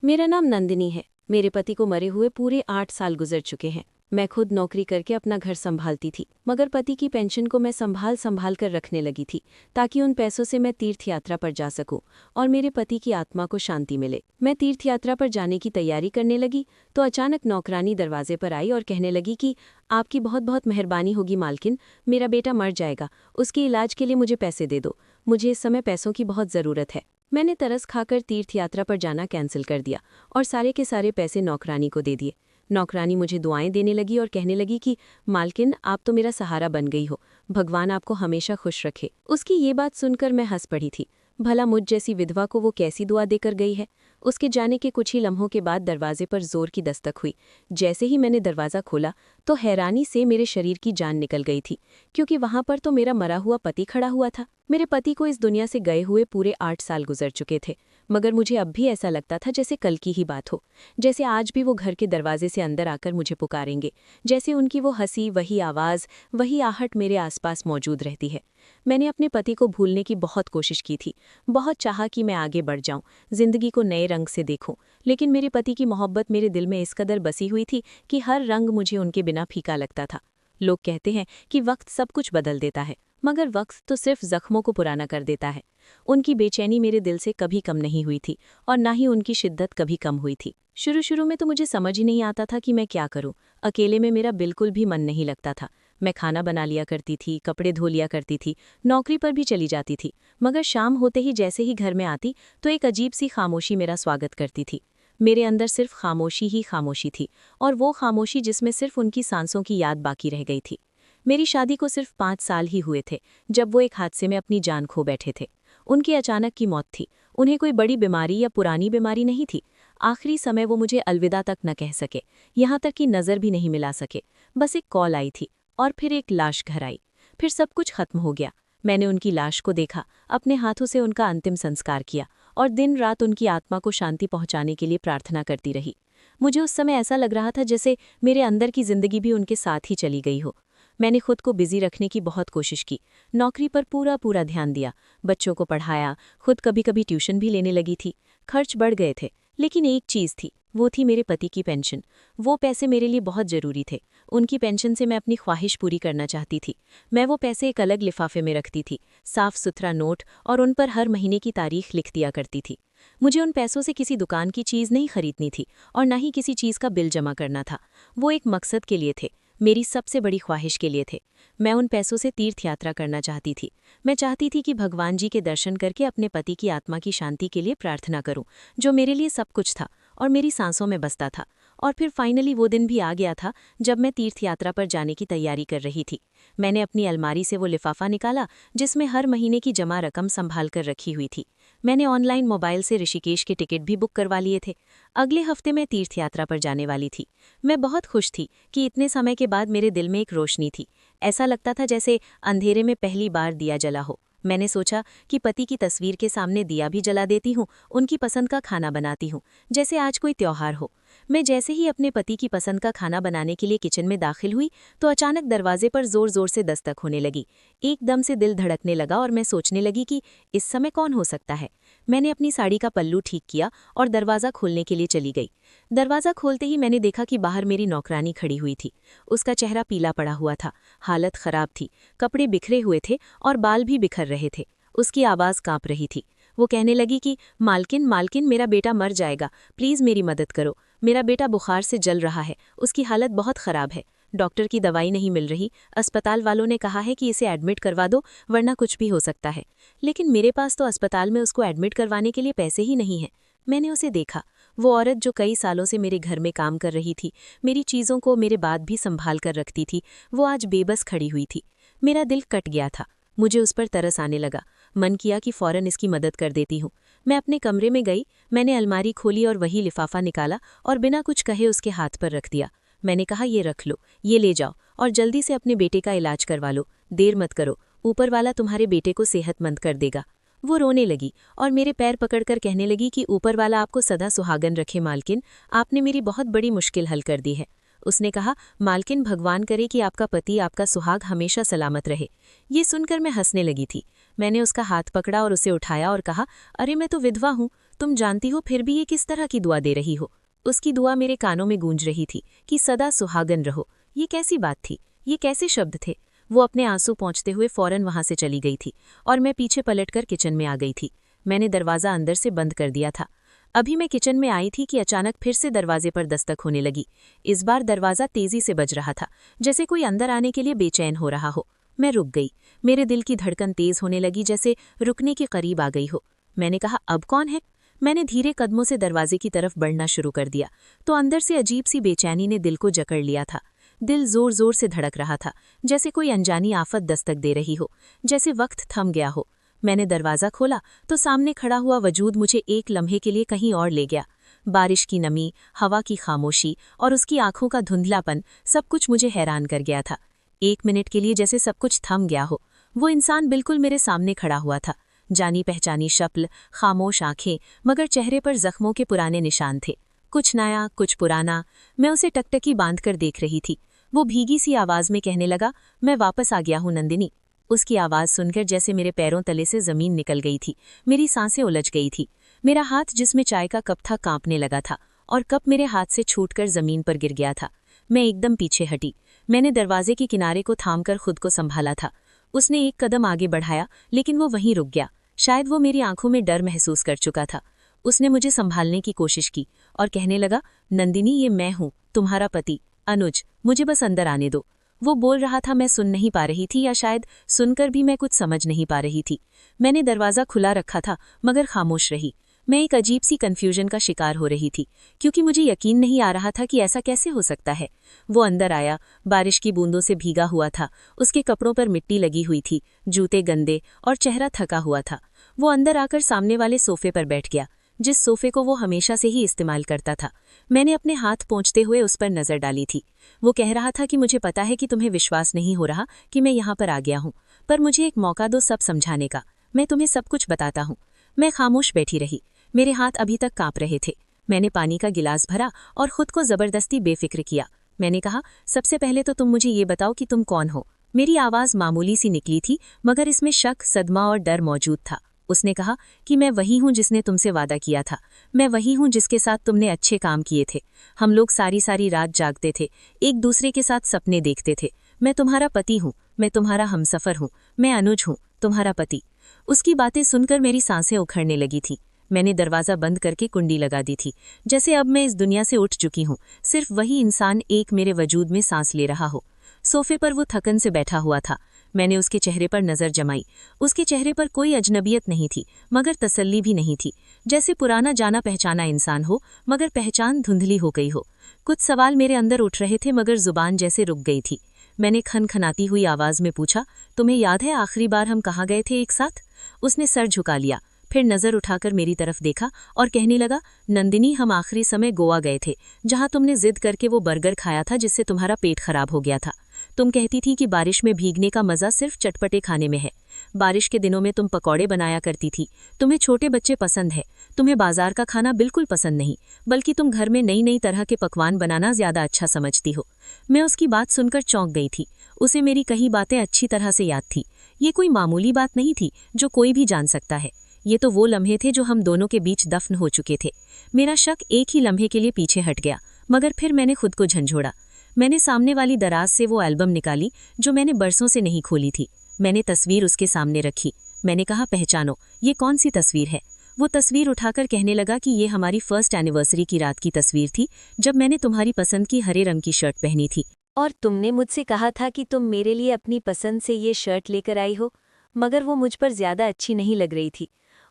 मेरा नाम नंदिनी है। मेरे पति को मरे हुए पूरे 8 साल गुजर चुके हैं। मैं खुद नौकरी करके अपना घर संभालती थी, मगर पति की पेंशन को मैं संभाल संभाल कर रखने लगी थी, ताकि उन पैसों से मैं तीर्थ यात्रा पर जा सकूं और मेरे पति की आत्मा को शांति मिले। मैं तीर्थ यात्रा पर जाने की तैयारी करने लगी तो अचानक नौकरानी दरवाजे पर आई और कहने लगी कि आपकी बहुत बहुत मेहरबानी होगी मालकिन, मेरा बेटा मर जाएगा, उसके इलाज के लिए मुझे पैसे दे दो, मुझे इस समय पैसों की बहुत ज़रूरत है। मैंने तरस खाकर तीर्थ यात्रा पर जाना कैंसिल कर दिया और सारे के सारे पैसे नौकरानी को दे दिए। नौकरानी मुझे दुआएं देने लगी और कहने लगी कि मालकिन, आप तो मेरा सहारा बन गई हो, भगवान आपको हमेशा खुश रखे। उसकी ये बात सुनकर मैं हंस पड़ी थी। भला मुझ जैसी विधवा को वो कैसी दुआ देकर गई है। उसके जाने के कुछ ही लम्हों के बाद दरवाजे पर जोर की दस्तक हुई। जैसे ही मैंने दरवाज़ा खोला तो हैरानी से मेरे शरीर की जान निकल गई थी, क्योंकि वहां पर तो मेरा मरा हुआ पति खड़ा हुआ था। मेरे पति को इस दुनिया से गए हुए पूरे 8 साल गुजर चुके थे, मगर मुझे अब भी ऐसा लगता था जैसे कल की ही बात हो, जैसे आज भी वो घर के दरवाजे से अंदर आकर मुझे पुकारेंगे, जैसे उनकी वो हंसी, वही आवाज़, वही आहट मेरे आसपास मौजूद रहती है। मैंने अपने पति को भूलने की बहुत कोशिश की थी, बहुत चाहा कि मैं आगे बढ़ जाऊं, जिंदगी को नए रंग से देखूं, लेकिन मेरे पति की मोहब्बत मेरे दिल में इस कदर बसी हुई थी कि हर रंग मुझे उनके बिना फीका लगता था। लोग कहते हैं कि वक्त सब कुछ बदल देता है, मगर वक्त तो सिर्फ जख्मों को पुराना कर देता है। उनकी बेचैनी मेरे दिल से कभी कम नहीं हुई थी और ना ही उनकी शिद्दत कभी कम हुई थी। शुरू शुरू में तो मुझे समझ ही नहीं आता था कि मैं क्या करूं। अकेले में मेरा बिल्कुल भी मन नहीं लगता था। मैं खाना बना लिया करती थी, कपड़े धो लिया करती थी, नौकरी पर भी चली जाती थी, मगर शाम होते ही जैसे ही घर में आती तो एक अजीब सी खामोशी मेरा स्वागत करती थी। मेरे अंदर सिर्फ खामोशी ही खामोशी थी, और वो खामोशी जिसमें सिर्फ उनकी सांसों की याद बाकी रह गई थी। मेरी शादी को सिर्फ 5 साल ही हुए थे जब वो एक हादसे में अपनी जान खो बैठे थे। उनकी अचानक की मौत थी। उन्हें कोई बड़ी बीमारी या पुरानी बीमारी नहीं थी। आखिरी समय वो मुझे अलविदा तक न कह सके, यहाँ तक कि नज़र भी नहीं मिला सके। बस एक कॉल आई थी और फिर एक लाश घर आई। फिर सब कुछ खत्म हो गया। मैंने उनकी लाश को देखा, अपने हाथों से उनका अंतिम संस्कार किया और दिन रात उनकी आत्मा को शांति पहुंचाने के लिए प्रार्थना करती रही। मुझे उस समय ऐसा लग रहा था जैसे मेरे अंदर की जिंदगी भी उनके साथ ही चली गई हो। मैंने खुद को बिजी रखने की बहुत कोशिश की, नौकरी पर पूरा पूरा ध्यान दिया, बच्चों को पढ़ाया, खुद कभी कभी ट्यूशन भी लेने लगी थी। खर्च बढ़ गए थे, लेकिन एक चीज़ थी, वो थी मेरे पति की पेंशन। वो पैसे मेरे लिए बहुत ज़रूरी थे। उनकी पेंशन से मैं अपनी ख्वाहिश पूरी करना चाहती थी। मैं वो पैसे एक अलग लिफाफे में रखती थी, साफ सुथरा नोट, और उन पर हर महीने की तारीख लिख दिया करती थी। मुझे उन पैसों से किसी दुकान की चीज़ नहीं खरीदनी थी और न ही किसी चीज़ का बिल जमा करना था। वो एक मकसद के लिए थे, मेरी सबसे बड़ी ख्वाहिश के लिए थे। मैं उन पैसों से तीर्थ यात्रा करना चाहती थी। मैं चाहती थी कि भगवान जी के दर्शन करके अपने पति की आत्मा की शांति के लिए प्रार्थना करूं, जो मेरे लिए सब कुछ था और मेरी सांसों में बसता था। और फिर फाइनली वो दिन भी आ गया था जब मैं तीर्थ यात्रा पर जाने की तैयारी कर रही थी। मैंने अपनी अलमारी से वो लिफाफा निकाला जिसमें हर महीने की जमा रकम संभाल कर रखी हुई थी। मैंने ऑनलाइन मोबाइल से ऋषिकेश के टिकट भी बुक करवा लिए थे। अगले हफ्ते मैं तीर्थ यात्रा पर जाने वाली थी। मैं बहुत खुश थी कि इतने समय के बाद मेरे दिल में एक रोशनी थी। ऐसा लगता था जैसे अंधेरे में पहली बार दिया जला हो। मैंने सोचा कि पति की तस्वीर के सामने दिया भी जला देती हूँ, उनकी पसंद का खाना बनाती हूँ, जैसे आज कोई त्योहार हो। मैं जैसे ही अपने पति की पसंद का खाना बनाने के लिए किचन में दाखिल हुई तो अचानक दरवाजे पर जोर जोर से दस्तक होने लगी। एकदम से दिल धड़कने लगा और मैं सोचने लगी कि इस समय कौन हो सकता है। मैंने अपनी साड़ी का पल्लू ठीक किया और दरवाज़ा खोलने के लिए चली गई। दरवाज़ा खोलते ही मैंने देखा कि बाहर मेरी नौकरानी खड़ी हुई थी। उसका चेहरा पीला पड़ा हुआ था, हालत खराब थी, कपड़े बिखरे हुए थे और बाल भी बिखर रहे थे। उसकी आवाज़ कांप रही थी। वो कहने लगी कि मालकिन मालकिन, मेरा बेटा मर जाएगा, प्लीज़ मेरी मदद करो। मेरा बेटा बुखार से जल रहा है, उसकी हालत बहुत ख़राब है, डॉक्टर की दवाई नहीं मिल रही, अस्पताल वालों ने कहा है कि इसे एडमिट करवा दो वरना कुछ भी हो सकता है। लेकिन मेरे पास तो अस्पताल में उसको एडमिट करवाने के लिए पैसे ही नहीं हैं। मैंने उसे देखा, वो औरत जो कई सालों से मेरे घर में काम कर रही थी, मेरी चीज़ों को मेरे बाद भी संभाल कर रखती थी, वो आज बेबस खड़ी हुई थी। मेरा दिल कट गया था। मुझे उस पर तरस आने लगा। मन किया कि फ़ौरन इसकी मदद कर देती हूँ। मैं अपने कमरे में गई, मैंने अलमारी खोली और वही लिफाफा निकाला और बिना कुछ कहे उसके हाथ पर रख दिया। मैंने कहा, ये रख लो, ये ले जाओ और जल्दी से अपने बेटे का इलाज करवा लो, देर मत करो, ऊपर वाला तुम्हारे बेटे को सेहतमंद कर देगा। वो रोने लगी और मेरे पैर पकड़कर कहने लगी कि ऊपर वाला आपको सदा सुहागन रखे मालकिन, आपने मेरी बहुत बड़ी मुश्किल हल कर दी है। उसने कहा, मालकिन भगवान करे कि आपका पति, आपका सुहाग हमेशा सलामत रहे। ये सुनकर मैं हंसने लगी थी। मैंने उसका हाथ पकड़ा और उसे उठाया और कहा, अरे मैं तो विधवा हूँ, तुम जानती हो, फिर भी ये किस तरह की दुआ दे रही हो। उसकी दुआ मेरे कानों में गूंज रही थी कि सदा सुहागन रहो। ये कैसी बात थी, ये कैसे शब्द थे। वो अपने आंसू पोंछते हुए फौरन वहां से चली गई थी और मैं पीछे पलटकर किचन में आ गई थी। मैंने दरवाज़ा अंदर से बंद कर दिया था। अभी मैं किचन में आई थी कि अचानक फिर से दरवाजे पर दस्तक होने लगी। इस बार दरवाज़ा तेजी से बज रहा था, जैसे कोई अंदर आने के लिए बेचैन हो रहा हो। मैं रुक गई। मेरे दिल की धड़कन तेज होने लगी, जैसे रुकने के करीब आ गई हो। मैंने कहा, अब कौन है? मैंने धीरे कदमों से दरवाजे की तरफ बढ़ना शुरू कर दिया तो अंदर से अजीब सी बेचैनी ने दिल को जकड़ लिया था। दिल जोर जोर से धड़क रहा था, जैसे कोई अनजानी आफत दस्तक दे रही हो, जैसे वक्त थम गया हो। मैंने दरवाज़ा खोला तो सामने खड़ा हुआ वजूद मुझे एक लम्हे के लिए कहीं और ले गया। बारिश की नमी, हवा की खामोशी और उसकी आंखों का धुंधलापन, सब कुछ मुझे हैरान कर गया था। 1 मिनट के लिए जैसे सब कुछ थम गया हो। वो इंसान बिल्कुल मेरे सामने खड़ा हुआ था। जानी पहचानी शक्ल, खामोश आंखें, मगर चेहरे पर जख्मों के पुराने निशान थे। कुछ नया, कुछ पुराना। मैं उसे टकटकी बांधकर देख रही थी। वो भीगी सी आवाज में कहने लगा, मैं वापस आ गया हूं नंदिनी। उसकी आवाज़ सुनकर जैसे मेरे पैरों तले से ज़मीन निकल गई थी। मेरी सांसें उलझ गई थी। मेरा हाथ जिसमें चाय का कप था कांपने लगा था और कप मेरे हाथ से छूटकर ज़मीन पर गिर गया था। मैं एकदम पीछे हटी। मैंने दरवाजे के किनारे को थामकर खुद को संभाला था। उसने एक कदम आगे बढ़ाया, लेकिन वो वहीं रुक गया। शायद वो मेरी आंखों में डर महसूस कर चुका था। उसने मुझे संभालने की कोशिश की और कहने लगा, नंदिनी, ये मैं हूँ, तुम्हारा पति अनुज, मुझे बस अंदर आने दो। वो बोल रहा था, मैं सुन नहीं पा रही थी, या शायद सुनकर भी मैं कुछ समझ नहीं पा रही थी। मैंने दरवाज़ा खुला रखा था मगर खामोश रही। मैं एक अजीब सी कन्फ्यूजन का शिकार हो रही थी, क्योंकि मुझे यकीन नहीं आ रहा था कि ऐसा कैसे हो सकता है। वो अंदर आया, बारिश की बूंदों से भीगा हुआ था। उसके कपड़ों पर मिट्टी लगी हुई थी, जूते गंदे और चेहरा थका हुआ था। वो अंदर आकर सामने वाले सोफे पर बैठ गया, जिस सोफे को वो हमेशा से ही इस्तेमाल करता था। मैंने अपने हाथ पोंछते हुए उस पर नज़र डाली थी। वो कह रहा था कि मुझे पता है कि तुम्हें विश्वास नहीं हो रहा कि मैं यहाँ पर आ गया हूँ, पर मुझे एक मौका दो सब समझाने का। मैं तुम्हें सब कुछ बताता हूँ। मैं खामोश बैठी रही। मेरे हाथ अभी तक काँप रहे थे। मैंने पानी का गिलास भरा और खुद को जबरदस्ती बेफिक्र किया। मैंने कहा, सबसे पहले तो तुम मुझे ये बताओ कि तुम कौन हो। मेरी आवाज़ मामूली सी निकली थी, मगर इसमें शक, सदमा और डर मौजूद था। उसने कहा कि मैं वही हूँ जिसने तुमसे वादा किया था। मैं वही हूँ जिसके साथ तुमने अच्छे काम किए थे। हम लोग सारी सारी रात जागते थे, एक दूसरे के साथ सपने देखते थे। मैं तुम्हारा पति हूँ, मैं तुम्हारा हमसफ़र हूँ, मैं अनुज हूँ, तुम्हारा पति। उसकी बातें सुनकर मेरी सांसें उखड़ने लगी थी। मैंने दरवाज़ा बंद करके कुंडी लगा दी थी, जैसे अब मैं इस दुनिया से उठ चुकी हूँ। सिर्फ वही इंसान एक मेरे वजूद में सांस ले रहा हो। सोफे पर वो थकन से बैठा हुआ था। मैंने उसके चेहरे पर नज़र जमाई। उसके चेहरे पर कोई अजनबियत नहीं थी, मगर तसल्ली भी नहीं थी। जैसे पुराना जाना पहचाना इंसान हो, मगर पहचान धुंधली हो गई हो। कुछ सवाल मेरे अंदर उठ रहे थे, मगर जुबान जैसे रुक गई थी। मैंने खनखनाती हुई आवाज़ में पूछा, तुम्हें याद है आखिरी बार हम कहाँ गए थे एक साथ? उसने सर झुका लिया, फिर नज़र उठाकर मेरी तरफ देखा और कहने लगा, नंदिनी, हम आखिरी समय गोवा गए थे, जहाँ तुमने जिद करके वो बर्गर खाया था जिससे तुम्हारा पेट खराब हो गया था। तुम कहती थी कि बारिश में भीगने का मज़ा सिर्फ चटपटे खाने में है। बारिश के दिनों में तुम पकौड़े बनाया करती थी। तुम्हें छोटे बच्चे पसंद है। तुम्हें बाजार का खाना बिल्कुल पसंद नहीं, बल्कि तुम घर में नई नई तरह के पकवान बनाना ज़्यादा अच्छा समझती हो। मैं उसकी बात सुनकर चौंक गई थी। उसे मेरी कही बातें अच्छी तरह से याद थी। ये कोई मामूली बात नहीं थी जो कोई भी जान सकता है। ये तो वो लम्हे थे जो हम दोनों के बीच दफन हो चुके थे। मेरा शक एक ही लम्हे के लिए पीछे हट गया, मगर फिर मैंने खुद को झंझोड़ा। मैंने सामने वाली दराज से वो एल्बम निकाली जो मैंने बरसों से नहीं खोली थी। मैंने तस्वीर उसके सामने रखी। मैंने कहा, पहचानो, ये कौन सी तस्वीर है? वो तस्वीर उठाकर कहने लगा कि ये हमारी फर्स्ट एनिवर्सरी की रात की तस्वीर थी, जब मैंने तुम्हारी पसंद की हरे रंग की शर्ट पहनी थी। और तुमने मुझसे कहा था कि तुम मेरे लिए अपनी पसंद से ये शर्ट लेकर आई हो, मगर वो मुझ पर ज़्यादा अच्छी नहीं लग रही थी।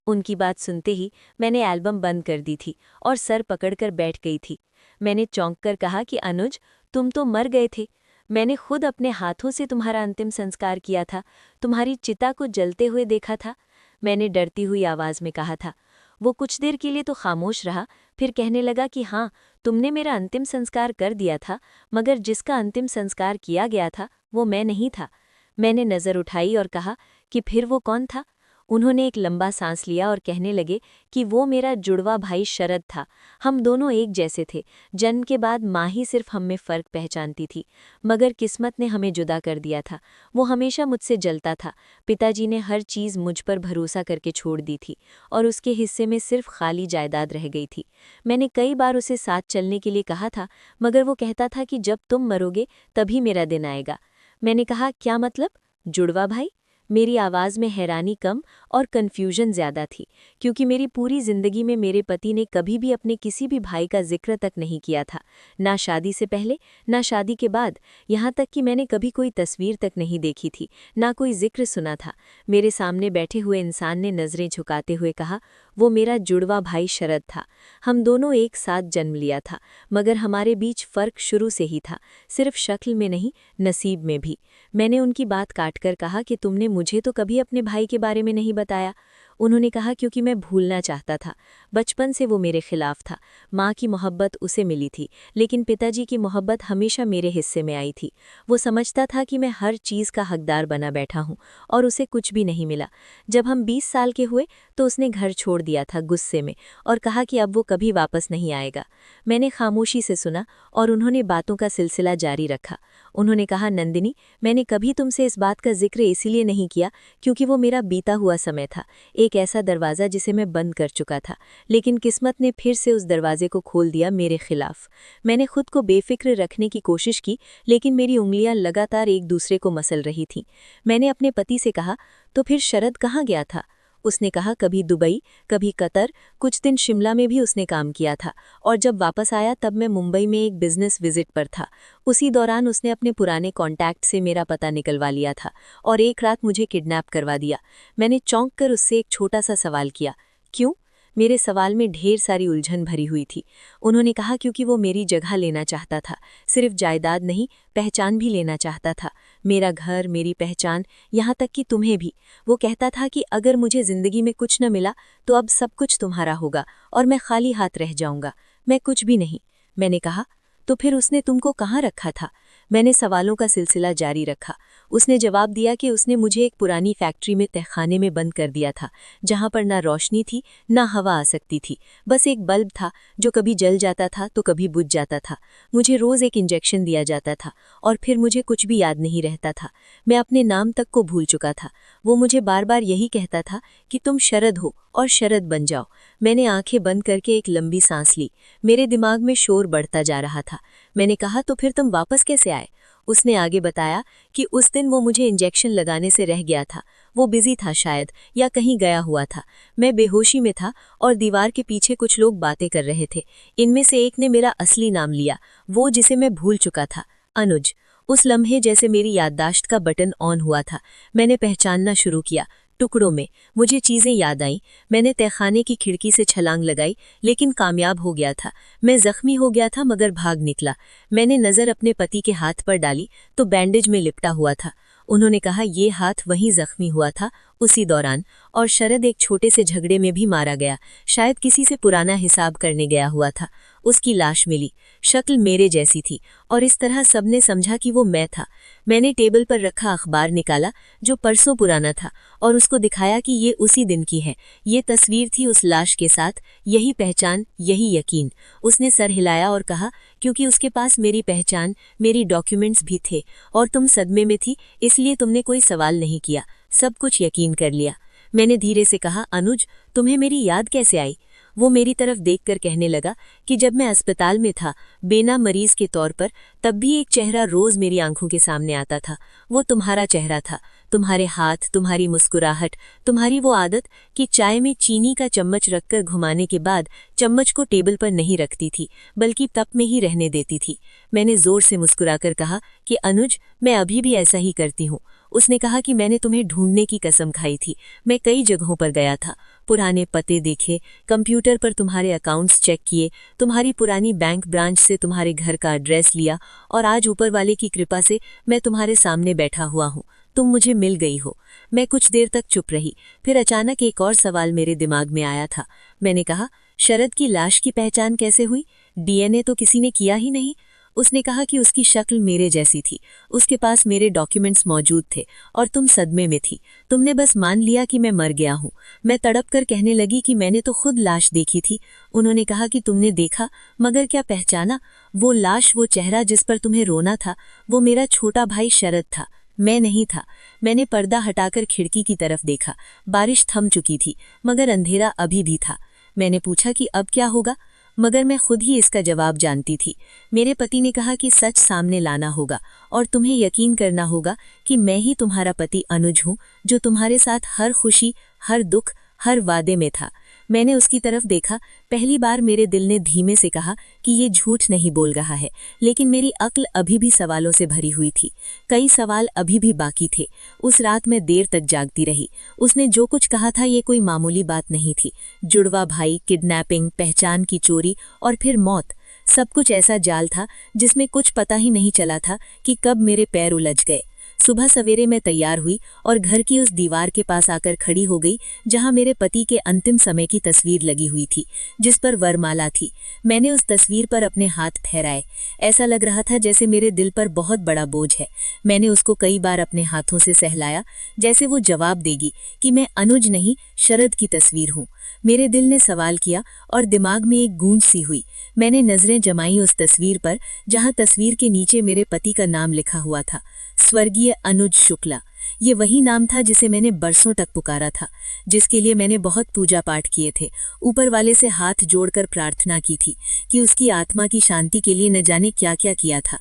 उनकी बात सुनते ही मैंने एल्बम बंद कर दी थी और सर पकड़कर बैठ गई थी। मैंने चौंक कर कहा कि अनुज, तुम तो मर गए थे। मैंने खुद अपने हाथों से तुम्हारा अंतिम संस्कार किया था, तुम्हारी चिता को जलते हुए देखा था। मैंने डरती हुई आवाज़ में कहा था। वो कुछ देर के लिए तो खामोश रहा, फिर कहने लगा कि हाँ, तुमने मेरा अंतिम संस्कार कर दिया था, मगर जिसका अंतिम संस्कार किया गया था वो मैं नहीं था। मैंने नज़र उठाई और कहा कि फिर वो कौन था? उन्होंने एक लंबा सांस लिया और कहने लगे कि वो मेरा जुड़वा भाई शरद था। हम दोनों एक जैसे थे। जन्म के बाद माँ ही सिर्फ हम में फ़र्क पहचानती थी, मगर किस्मत ने हमें जुदा कर दिया था। वो हमेशा मुझसे जलता था। पिताजी ने हर चीज़ मुझ पर भरोसा करके छोड़ दी थी और उसके हिस्से में सिर्फ खाली जायदाद रह गई थी। मैंने कई बार उसे साथ चलने के लिए कहा था, मगर वो कहता था कि जब तुम मरोगे तभी मेरा दिन आएगा। मैंने कहा, क्या मतलब? जुड़वा भाई? मेरी आवाज़ में हैरानी कम और कन्फ्यूजन ज़्यादा थी, क्योंकि मेरी पूरी ज़िंदगी में मेरे पति ने कभी भी अपने किसी भी भाई का जिक्र तक नहीं किया था, ना शादी से पहले, ना शादी के बाद। यहाँ तक कि मैंने कभी कोई तस्वीर तक नहीं देखी थी, ना कोई जिक्र सुना था। मेरे सामने बैठे हुए इंसान ने नज़रें झुकाते हुए कहा, वो मेरा जुड़वा भाई शरद था। हम दोनों एक साथ जन्म लिया था, मगर हमारे बीच फ़र्क शुरू से ही था, सिर्फ शक्ल में नहीं, नसीब में भी। मैंने उनकी बात काटकर कहा कि तुमने मुझे तो कभी अपने भाई के बारे में नहीं बताया। उन्होंने कहा, क्योंकि मैं भूलना चाहता था। बचपन से वो मेरे खिलाफ था। माँ की मोहब्बत उसे मिली थी, लेकिन पिताजी की मोहब्बत हमेशा मेरे हिस्से में आई थी। वो समझता था कि मैं हर चीज़ का हकदार बना बैठा हूँ और उसे कुछ भी नहीं मिला। जब हम 20 साल के हुए तो उसने घर छोड़ दिया था गुस्से में और कहा कि अब वो कभी वापस नहीं आएगा। मैंने खामोशी से सुना और उन्होंने बातों का सिलसिला जारी रखा। उन्होंने कहा, नंदिनी, मैंने कभी तुमसे इस बात का जिक्र इसीलिए नहीं किया क्योंकि वो मेरा बीता हुआ समय था, एक ऐसा दरवाज़ा जिसे मैं बंद कर चुका था, लेकिन किस्मत ने फिर से उस दरवाजे को खोल दिया मेरे खिलाफ। मैंने खुद को बेफिक्र रखने की कोशिश की, लेकिन मेरी उंगलियां लगातार एक दूसरे को मसल रही थीं। मैंने अपने पति से कहा, तो फिर शरद कहाँ गया था? उसने कहा, कभी दुबई, कभी कतर, कुछ दिन शिमला में भी उसने काम किया था, और जब वापस आया तब मैं मुंबई में एक बिजनेस विजिट पर था। उसी दौरान उसने अपने पुराने कॉन्टैक्ट से मेरा पता निकलवा लिया था और एक रात मुझे किडनैप करवा दिया। मैंने चौंक कर उससे एक छोटा सा सवाल किया, क्यों? मेरे सवाल में ढेर सारी उलझन भरी हुई थी। उन्होंने कहा, क्योंकि वो मेरी जगह लेना चाहता था, सिर्फ जायदाद नहीं, पहचान भी लेना चाहता था। मेरा घर, मेरी पहचान, यहाँ तक कि तुम्हें भी। वो कहता था कि अगर मुझे जिंदगी में कुछ न मिला तो अब सब कुछ तुम्हारा होगा और मैं खाली हाथ रह जाऊंगा, मैं कुछ भी नहीं। मैंने कहा, तो फिर उसने तुमको कहाँ रखा था? मैंने सवालों का सिलसिला जारी रखा। उसने जवाब दिया कि उसने मुझे एक पुरानी फैक्ट्री में तहखाने में बंद कर दिया था, जहाँ पर ना रोशनी थी, ना हवा आ सकती थी। बस एक बल्ब था जो कभी जल जाता था तो कभी बुझ जाता था। मुझे रोज़ एक इंजेक्शन दिया जाता था और फिर मुझे कुछ भी याद नहीं रहता था। मैं अपने नाम तक को भूल चुका था। वो मुझे बार बार यही कहता था कि तुम शरद हो और शरद बन जाओ। मैंने आंखें बंद करके एक लंबी सांस ली। मेरे दिमाग में शोर बढ़ता जा रहा था। मैंने कहा, तो फिर तुम वापस कैसे आए? उसने आगे बताया कि उस दिन वो मुझे इंजेक्शन लगाने से रह गया था। वो बिजी था शायद, या कहीं गया हुआ था। मैं बेहोशी में था और दीवार के पीछे कुछ लोग बातें कर रहे थे। इनमें से एक ने मेरा असली नाम लिया, वो जिसे मैं भूल चुका था, अनुज। उस लम्हे जैसे मेरी याददाश्त का बटन ऑन हुआ था। मैंने पहचानना शुरू किया, टुकड़ों में। मुझे चीज़ें याद आईं। मैंने तहखाने की खिड़की से छलांग लगाई, लेकिन कामयाब हो गया था। मैं जख्मी हो गया था मगर भाग निकला। मैंने नज़र अपने पति के हाथ पर डाली तो बैंडेज में लिपटा हुआ था। उन्होंने कहा, ये हाथ वहीं जख्मी हुआ था उसी दौरान, और शरद एक छोटे से झगड़े में भी मारा गया, शायद किसी से पुराना हिसाब करने गया हुआ था। उसकी लाश मिली, शक्ल मेरे जैसी थी, और इस तरह सबने समझा कि वो मैं था। मैंने टेबल पर रखा अखबार निकाला जो परसों पुराना था और उसको दिखाया कि ये उसी दिन की है। ये तस्वीर थी उस लाश के साथ, यही पहचान, यही यकीन। उसने सर हिलाया और कहा, क्योंकि उसके पास मेरी पहचान, मेरी डॉक्यूमेंट्स भी थे, और तुम सदमे में थी, इसलिए तुमने कोई सवाल नहीं किया, सब कुछ यकीन कर लिया। मैंने धीरे से कहा, अनुज, तुम्हें मेरी याद कैसे आई? वो मेरी तरफ देखकर कहने लगा कि जब मैं अस्पताल में था, बेना मरीज के तौर पर, तब भी एक चेहरा रोज मेरी आंखों के सामने आता था। वो तुम्हारा चेहरा था, तुम्हारे हाथ, तुम्हारी मुस्कुराहट, तुम्हारी वो आदत कि चाय में चीनी का चम्मच रखकर घुमाने के बाद चम्मच को टेबल पर नहीं रखती थी, बल्कि तप में ही रहने देती थी। मैंने जोर से मुस्कुराकर कहा कि अनुज, मैं अभी भी ऐसा ही करती हूँ। उसने कहा कि मैंने तुम्हें ढूंढने की कसम खाई थी। मैं कई जगहों पर गया था, पुराने पते देखे, कंप्यूटर पर तुम्हारे अकाउंट्स चेक किए, तुम्हारी पुरानी बैंक ब्रांच से तुम्हारे घर का एड्रेस लिया, और आज ऊपर वाले की कृपा से मैं तुम्हारे सामने बैठा हुआ हूँ। तुम मुझे मिल गई हो। मैं कुछ देर तक चुप रही, फिर अचानक एक और सवाल मेरे दिमाग में आया था। मैंने कहा, शरद की लाश की पहचान कैसे हुई? डीएनए तो किसी ने किया ही नहीं। उसने कहा कि उसकी शक्ल मेरे जैसी थी, उसके पास मेरे डॉक्यूमेंट्स मौजूद थे और तुम सदमे में थी। तुमने बस मान लिया कि मैं मर गया हूँ। मैं तड़प कर कहने लगी कि मैंने तो खुद लाश देखी थी। उन्होंने कहा कि तुमने देखा, मगर क्या पहचाना? वो लाश, वो चेहरा जिस पर तुम्हें रोना था, वो मेरा छोटा भाई शरद था, मैं नहीं था। मैंने पर्दा हटाकर खिड़की की तरफ देखा। बारिश थम चुकी थी, मगर अंधेरा अभी भी था। मैंने पूछा कि अब क्या होगा, मगर मैं खुद ही इसका जवाब जानती थी। मेरे पति ने कहा कि सच सामने लाना होगा और तुम्हें यकीन करना होगा कि मैं ही तुम्हारा पति अनुज हूँ, जो तुम्हारे साथ हर खुशी, हर दुख, हर वादे में था। मैंने उसकी तरफ देखा। पहली बार मेरे दिल ने धीमे से कहा कि ये झूठ नहीं बोल रहा है, लेकिन मेरी अक्ल अभी भी सवालों से भरी हुई थी। कई सवाल अभी भी बाकी थे। उस रात मैं देर तक जागती रही। उसने जो कुछ कहा था ये कोई मामूली बात नहीं थी। जुड़वा भाई, किडनैपिंग, पहचान की चोरी और फिर मौत, सब कुछ ऐसा जाल था जिसमें कुछ पता ही नहीं चला था कि कब मेरे पैर उलझ गए। सुबह सवेरे मैं तैयार हुई और घर की उस दीवार के पास आकर खड़ी हो गई जहां मेरे पति के अंतिम समय की तस्वीर लगी हुई थी, जिस पर वरमाला थी। मैंने उस तस्वीर पर अपने हाथ फहराए। ऐसा लग रहा था जैसे मेरे दिल पर बहुत बड़ा बोझ है। मैंने उसको कई बार अपने हाथों से सहलाया, जैसे वो जवाब देगी कि मैं अनुज नहीं, शरद की तस्वीर हूँ। मेरे दिल ने सवाल किया और दिमाग में एक गूंज सी हुई। मैंने नजरें जमाई उस तस्वीर पर जहां तस्वीर के नीचे मेरे पति का नाम लिखा हुआ था, स्वर्गीय अनुज शुक्ला। ये वही नाम था जिसे मैंने बरसों तक पुकारा था, जिसके लिए मैंने बहुत पूजा पाठ किए थे, ऊपर वाले से हाथ जोड़कर प्रार्थना की थी कि उसकी आत्मा की शांति के लिए न जाने क्या क्या किया था।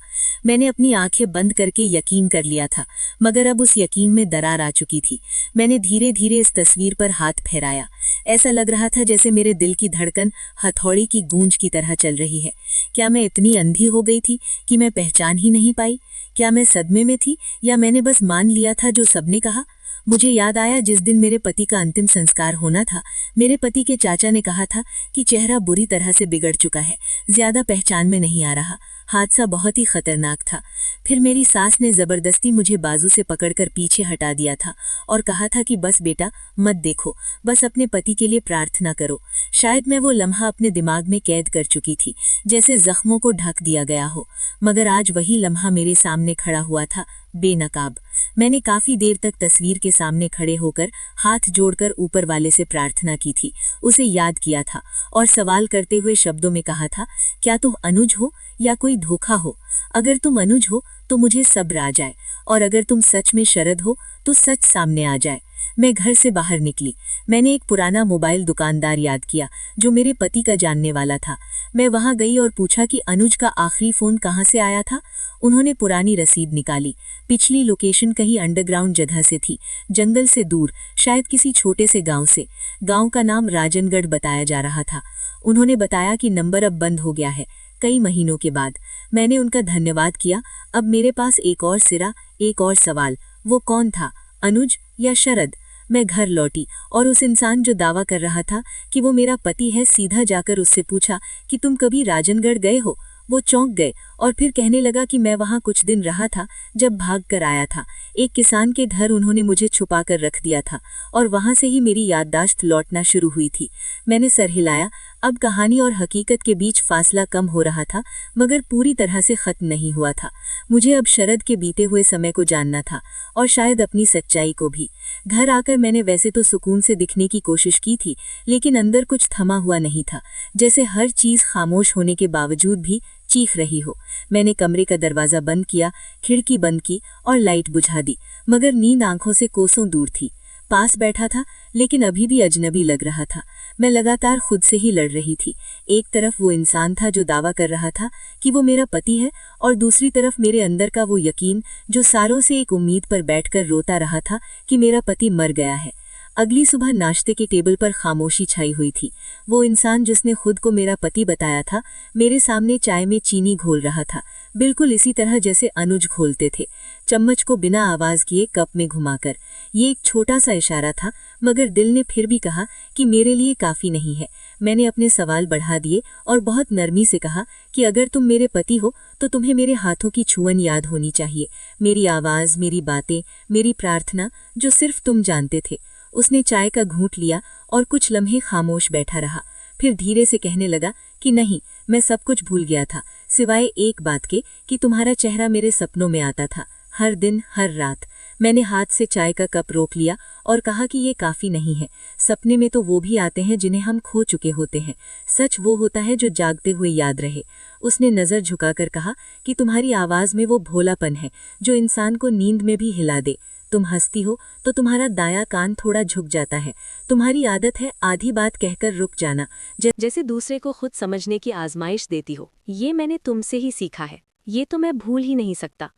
मैंने अपनी आंखें बंद करके यकीन कर लिया था, मगर अब उस यकीन में दरार आ चुकी थी। मैंने धीरे धीरे इस तस्वीर पर हाथ फेराया। ऐसा लग रहा था जैसे मेरे दिल की धड़कन हथौड़ी की गूंज की तरह चल रही है। क्या मैं इतनी अंधी हो गई थी कि मैं पहचान ही नहीं पाई? क्या मैं सदमे में थी या मैंने बस मान लिया था जो सबने कहा? मुझे याद आया जिस दिन मेरे पति का अंतिम संस्कार होना था, मेरे पति के चाचा ने कहा था कि चेहरा बुरी तरह से बिगड़ चुका है, ज्यादा पहचान में नहीं आ रहा, हादसा बहुत ही खतरनाक था। फिर मेरी सास ने जबरदस्ती मुझे बाजू से पकड़कर पीछे हटा दिया था और कहा था कि बस बेटा मत देखो, बस अपने पति के लिए प्रार्थना करो। शायद मैं वो लम्हा अपने दिमाग में कैद कर चुकी थी, जैसे जख्मों को ढक दिया गया हो, मगर आज वही लम्हा मेरे सामने खड़ा हुआ था, बेनकाब। मैंने काफी देर तक तस्वीर के सामने खड़े होकर हाथ जोड़कर ऊपर वाले से प्रार्थना की थी, उसे याद किया था और सवाल करते हुए शब्दों में कहा था, क्या तुम अनुज हो या कोई धोखा हो? अगर तुम अनुज हो तो मुझे सब्र आ जाए, और अगर तुम सच में शरद हो तो सच सामने आ जाए। मैं घर से बाहर निकली। मैंने एक पुराना मोबाइल दुकानदार याद किया जो मेरे पति का जानने वाला था। मैं वहां गई और पूछा कि अनुज का आखिरी फोन कहां से आया था। उन्होंने पुरानी रसीद निकाली। पिछली लोकेशन कहीं अंडरग्राउंड जगह से थी, जंगल से दूर, शायद किसी छोटे से गांव से। गांव का नाम राजनगढ़ बताया जा रहा था। उन्होंने बताया कि नंबर अब बंद हो गया है, कई महीनों के बाद। मैंने उनका धन्यवाद किया। अब मेरे पास एक और सिरा, एक और सवाल, वो कौन था, अनुज या शरद? मैं घर लौटी और उस इंसान जो दावा कर रहा था कि वो मेरा पति है, सीधा जाकर उससे पूछा कि तुम कभी राजनगढ़ गए हो? वो चौंक गए और फिर कहने लगा कि मैं वहां कुछ दिन रहा था जब भाग कर आया था। एक किसान के घर उन्होंने मुझे छुपा कर रख दिया था और वहां से ही मेरी याददाश्त लौटना शुरू हुई थी। मैंने सर हिलाया। अब कहानी और हकीकत के बीच फासला कम हो रहा था, मगर पूरी तरह से खत्म नहीं हुआ था। मुझे अब शरद के बीते हुए समय को जानना था और शायद अपनी सच्चाई को भी। घर आकर मैंने वैसे तो सुकून से दिखने की कोशिश की थी, लेकिन अंदर कुछ थमा हुआ नहीं था, जैसे हर चीज खामोश होने के बावजूद भी चीख रही हो। मैंने कमरे का दरवाजा बंद किया, खिड़की बंद की और लाइट बुझा दी, मगर नींद आंखों से कोसों दूर थी। पास बैठा था लेकिन अभी भी अजनबी लग रहा था। मैं लगातार खुद से ही लड़ रही थी। एक तरफ वो इंसान था जो दावा कर रहा था कि वो मेरा पति है, और दूसरी तरफ मेरे अंदर का वो यकीन जो सालों से एक उम्मीद पर बैठकर रोता रहा था कि मेरा पति मर गया है। अगली सुबह नाश्ते के टेबल पर खामोशी छाई हुई थी। वो इंसान जिसने खुद को मेरा पति बताया था, मेरे सामने चाय में चीनी घोल रहा था, बिल्कुल इसी तरह जैसे अनुज घोलते थे, चम्मच को बिना आवाज किए कप में घुमाकर। ये एक छोटा सा इशारा था, मगर दिल ने फिर भी कहा कि मेरे लिए काफी नहीं है। मैंने अपने सवाल बढ़ा दिए और बहुत नरमी से कहा कि अगर तुम मेरे पति हो तो तुम्हें मेरे हाथों की छुअन याद होनी चाहिए, मेरी आवाज, मेरी बातें, मेरी प्रार्थना, जो सिर्फ तुम जानते थे। उसने चाय का घूंट लिया और कुछ लम्हे खामोश बैठा रहा। फिर धीरे से कहने लगा कि नहीं, मैं सब कुछ भूल गया था, सिवाय एक बात के कि तुम्हारा चेहरा मेरे सपनों में आता था, हर दिन हर रात। मैंने हाथ से चाय का कप रोक लिया और कहा कि ये काफी नहीं है। सपने में तो वो भी आते हैं जिन्हें हम खो चुके होते हैं, सच वो होता है जो जागते हुए याद रहे। उसने नजर झुकाकर कहा कि तुम्हारी आवाज में वो भोलापन है जो इंसान को नींद में भी हिला दे। तुम हंसती हो तो तुम्हारा दायां कान थोड़ा झुक जाता है। तुम्हारी आदत है आधी बात कहकर रुक जाना, जैसे दूसरे को खुद समझने की आजमाइश देती हो। ये मैंने तुमसे ही सीखा है, ये तो मैं भूल ही नहीं सकता।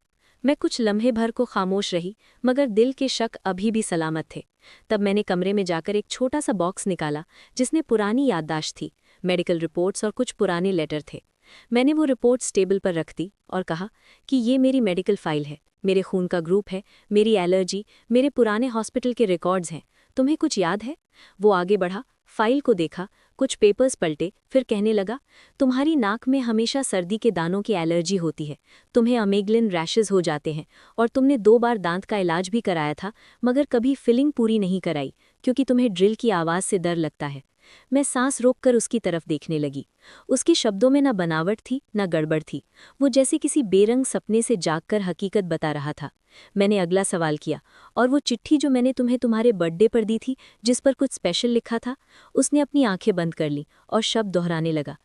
मैं कुछ लम्हे भर को खामोश रही, मगर दिल के शक अभी भी सलामत थे। तब मैंने कमरे में जाकर एक छोटा सा बॉक्स निकाला जिसमें पुरानी याददाश्त थी, मेडिकल रिपोर्ट्स और कुछ पुराने लेटर थे। मैंने वो रिपोर्ट्स टेबल पर रख दी और कहा कि ये मेरी मेडिकल फाइल है, मेरे खून का ग्रुप है, मेरी एलर्जी, मेरे पुराने हॉस्पिटल के रिकॉर्ड्स हैं। तुम्हें कुछ याद है? वो आगे बढ़ा, फाइल को देखा, कुछ पेपर्स पलटे, फिर कहने लगा, तुम्हारी नाक में हमेशा सर्दी के दानों की एलर्जी होती है, तुम्हें अमेग्लिन रैशेज हो जाते हैं, और तुमने 2 बार दांत का इलाज भी कराया था, मगर कभी फिलिंग पूरी नहीं कराई क्योंकि तुम्हें ड्रिल की आवाज़ से डर लगता है। मैं सांस रोककर उसकी तरफ देखने लगी। उसके शब्दों में न बनावट थी न गड़बड़ थी, वो जैसे किसी बेरंग सपने से जागकर हकीकत बता रहा था। मैंने अगला सवाल किया, और वो चिट्ठी जो मैंने तुम्हें तुम्हारे बर्थडे पर दी थी, जिस पर कुछ स्पेशल लिखा था? उसने अपनी आंखें बंद कर लीं और शब्द दोहराने लगा,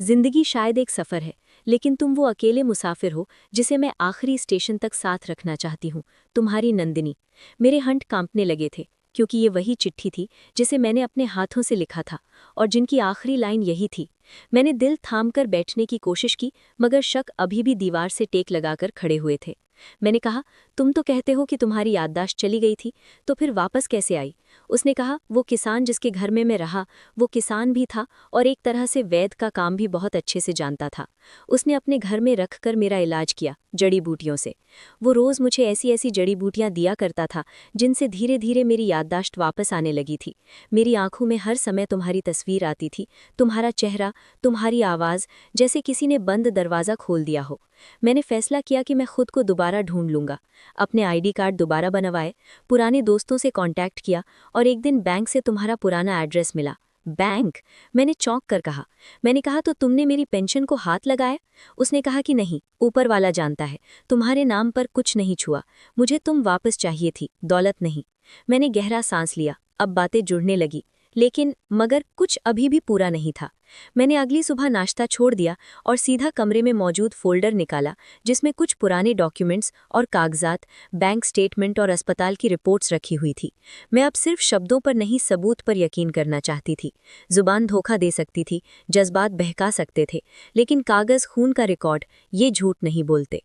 जिंदगी शायद एक सफ़र है, लेकिन तुम वो अकेले मुसाफिर हो जिसे मैं आखिरी स्टेशन तक साथ रखना चाहती हूँ, तुम्हारी नंदिनी। मेरे हंट कांपने लगे थे, क्योंकि ये वही चिट्ठी थी जिसे मैंने अपने हाथों से लिखा था और जिनकी आखिरी लाइन यही थी। मैंने दिल थामकर बैठने की कोशिश की, मगर शक अभी भी दीवार से टेक लगाकर खड़े हुए थे। मैंने कहा, तुम तो कहते हो कि तुम्हारी याददाश्त चली गई थी, तो फिर वापस कैसे आई? उसने कहा, वो किसान जिसके घर में मैं रहा, वो किसान भी था और एक तरह से वैद्य का काम भी बहुत अच्छे से जानता था। उसने अपने घर में रखकर मेरा इलाज किया, जड़ी बूटियों से। वो रोज़ मुझे ऐसी ऐसी जड़ी बूटियाँ दिया करता था जिनसे धीरे धीरे मेरी याददाश्त वापस आने लगी थी। मेरी आंखों में हर समय तुम्हारी तस्वीर आती थी, तुम्हारा चेहरा, तुम्हारी आवाज़, जैसे किसी ने बंद दरवाज़ा खोल दिया हो। मैंने फैसला किया कि मैं खुद को दोबारा ढूंढ लूंगा। अपने आईडी कार्ड दोबारा बनवाए, पुराने दोस्तों से कांटेक्ट किया और एक दिन बैंक से तुम्हारा पुराना एड्रेस मिला। बैंक? मैंने चौंक कर कहा। मैंने कहा, तो तुमने मेरी पेंशन को हाथ लगाया? उसने कहा कि नहीं, ऊपर वाला जानता है, तुम्हारे नाम पर कुछ नहीं छुआ। मुझे तुम वापस चाहिए थी, दौलत नहीं। मैंने गहरा सांस लिया, अब बातें जुड़ने लगी, लेकिन मगर कुछ अभी भी पूरा नहीं था। मैंने अगली सुबह नाश्ता छोड़ दिया और सीधा कमरे में मौजूद फोल्डर निकाला जिसमें कुछ पुराने डॉक्यूमेंट्स और कागजात, बैंक स्टेटमेंट और अस्पताल की रिपोर्ट्स रखी हुई थी। मैं अब सिर्फ शब्दों पर नहीं, सबूत पर यकीन करना चाहती थी। जुबान धोखा दे सकती थी, जज्बात बहका सकते थे, लेकिन कागज, खून का रिकॉर्ड, ये झूठ नहीं बोलते।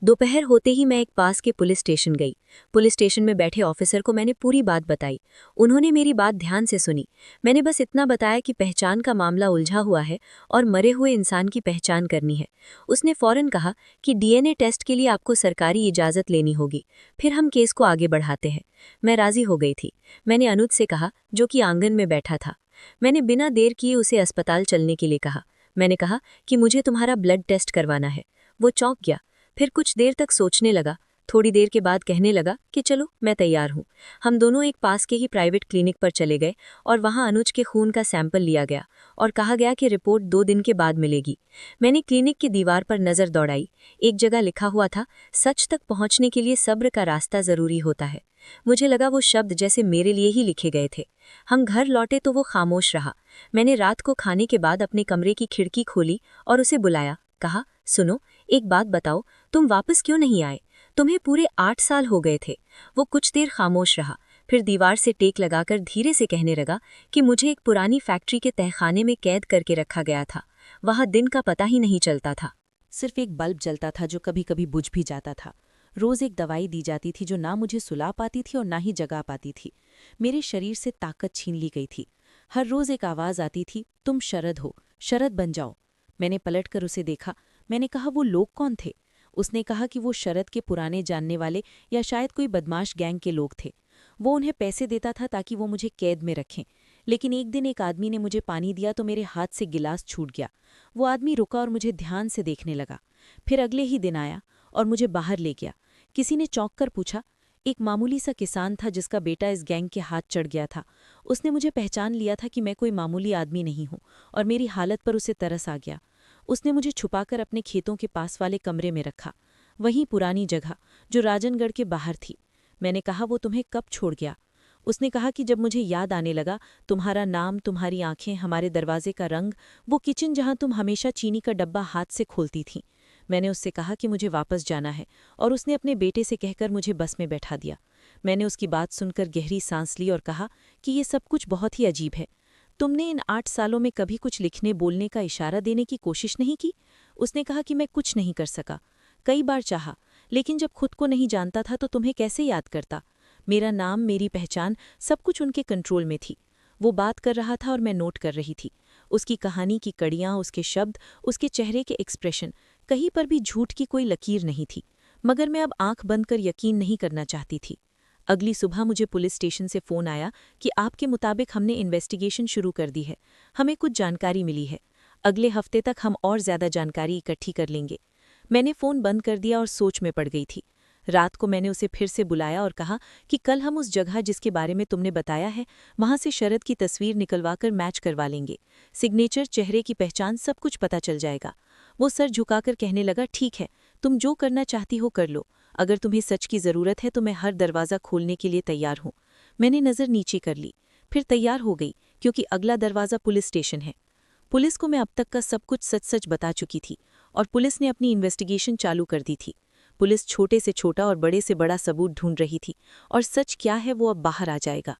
दोपहर होते ही मैं एक पास के पुलिस स्टेशन गई। पुलिस स्टेशन में बैठे ऑफिसर को मैंने पूरी बात बताई। उन्होंने मेरी बात ध्यान से सुनी। मैंने बस इतना बताया कि पहचान का मामला उलझा हुआ है और मरे हुए इंसान की पहचान करनी है। उसने फौरन कहा कि डीएनए टेस्ट के लिए आपको सरकारी इजाज़त लेनी होगी, फिर हम केस को आगे बढ़ाते हैं। मैं राजी हो गई थी। मैंने अनुज से कहा, जो कि आंगन में बैठा था। मैंने बिना देर किए उसे अस्पताल चलने के लिए कहा। मैंने कहा कि मुझे तुम्हारा ब्लड टेस्ट करवाना है। वो चौंक गया, फिर कुछ देर तक सोचने लगा। थोड़ी देर के बाद कहने लगा कि चलो, मैं तैयार हूँ। हम दोनों एक पास के ही प्राइवेट क्लिनिक पर चले गए और वहाँ अनुज के खून का सैंपल लिया गया और कहा गया कि रिपोर्ट 2 दिन के बाद मिलेगी। मैंने क्लिनिक की दीवार पर नज़र दौड़ाई। एक जगह लिखा हुआ था, सच तक पहुँचने के लिए सब्र का रास्ता ज़रूरी होता है। मुझे लगा वो शब्द जैसे मेरे लिए ही लिखे गए थे। हम घर लौटे तो वो खामोश रहा। मैंने रात को खाने के बाद अपने कमरे की खिड़की खोली और उसे बुलाया। कहा, सुनो, एक बात बताओ, तुम वापस क्यों नहीं आए? तुम्हें पूरे 8 साल हो गए थे। वो कुछ देर खामोश रहा, फिर दीवार से टेक लगाकर धीरे से कहने लगा कि मुझे एक पुरानी फैक्ट्री के तहखाने में कैद करके रखा गया था। वहाँ दिन का पता ही नहीं चलता था। सिर्फ एक बल्ब जलता था जो कभी कभी बुझ भी जाता था। रोज एक दवाई दी जाती थी जो ना मुझे सुला पाती थी और ना ही जगा पाती थी। मेरे शरीर से ताकत छीन ली गई थी। हर रोज एक आवाज़ आती थी, तुम शरद हो, शरद बन जाओ। मैंने पलटकर उसे देखा। मैंने कहा, वो लोग कौन थे? उसने कहा कि वो शरद के पुराने जानने वाले या शायद कोई बदमाश गैंग के लोग थे। वो उन्हें पैसे देता था ताकि वो मुझे कैद में रखें। लेकिन एक दिन एक आदमी ने मुझे पानी दिया तो मेरे हाथ से गिलास छूट गया। वो आदमी रुका और मुझे ध्यान से देखने लगा। फिर अगले ही दिन आया और मुझे बाहर ले गया। किसी ने चौंक कर पूछा, एक मामूली सा किसान था जिसका बेटा इस गैंग के हाथ चढ़ गया था। उसने मुझे पहचान लिया था कि मैं कोई मामूली आदमी नहीं हूं और मेरी हालत पर उसे तरस आ गया। उसने मुझे छुपाकर अपने खेतों के पास वाले कमरे में रखा, वहीं पुरानी जगह जो राजनगढ़ के बाहर थी। मैंने कहा, वो तुम्हें कब छोड़ गया? उसने कहा कि जब मुझे याद आने लगा, तुम्हारा नाम, तुम्हारी आंखें, हमारे दरवाजे का रंग, वो किचन जहां तुम हमेशा चीनी का डब्बा हाथ से खोलती थीं। मैंने उससे कहा कि मुझे वापस जाना है और उसने अपने बेटे से कहकर मुझे बस में बैठा दिया। मैंने उसकी बात सुनकर गहरी सांस ली और कहा कि ये सब कुछ बहुत ही अजीब है। तुमने इन 8 सालों में कभी कुछ लिखने बोलने का इशारा देने की कोशिश नहीं की? उसने कहा कि मैं कुछ नहीं कर सका। कई बार चाहा, लेकिन जब खुद को नहीं जानता था तो तुम्हें कैसे याद करता? मेरा नाम, मेरी पहचान, सब कुछ उनके कंट्रोल में थी। वो बात कर रहा था और मैं नोट कर रही थी। उसकी कहानी की कड़ियाँ, उसके शब्द, उसके चेहरे के एक्सप्रेशन, कहीं पर भी झूठ की कोई लकीर नहीं थी। मगर मैं अब आंख बंद कर यकीन नहीं करना चाहती थी। अगली सुबह मुझे पुलिस स्टेशन से फ़ोन आया कि आपके मुताबिक हमने इन्वेस्टिगेशन शुरू कर दी है। हमें कुछ जानकारी मिली है। अगले हफ्ते तक हम और ज़्यादा जानकारी इकट्ठी कर लेंगे। मैंने फ़ोन बंद कर दिया और सोच में पड़ गई थी। रात को मैंने उसे फिर से बुलाया और कहा कि कल हम उस जगह जिसके बारे में तुमने बताया है, वहां से शरद की तस्वीर निकलवाकर मैच करवा लेंगे। सिग्नेचर, चेहरे की पहचान, सब कुछ पता चल जाएगा। वो सर झुकाकर कहने लगा, ठीक है, तुम जो करना चाहती हो कर लो। अगर तुम्हें सच की ज़रूरत है तो मैं हर दरवाज़ा खोलने के लिए तैयार हूँ। मैंने नज़र नीचे कर ली, फिर तैयार हो गई, क्योंकि अगला दरवाज़ा पुलिस स्टेशन है। पुलिस को मैं अब तक का सब कुछ सच सच बता चुकी थी और पुलिस ने अपनी इन्वेस्टिगेशन चालू कर दी थी। पुलिस छोटे से छोटा और बड़े से बड़ा सबूत ढूंढ रही थी और सच क्या है वो अब बाहर आ जाएगा।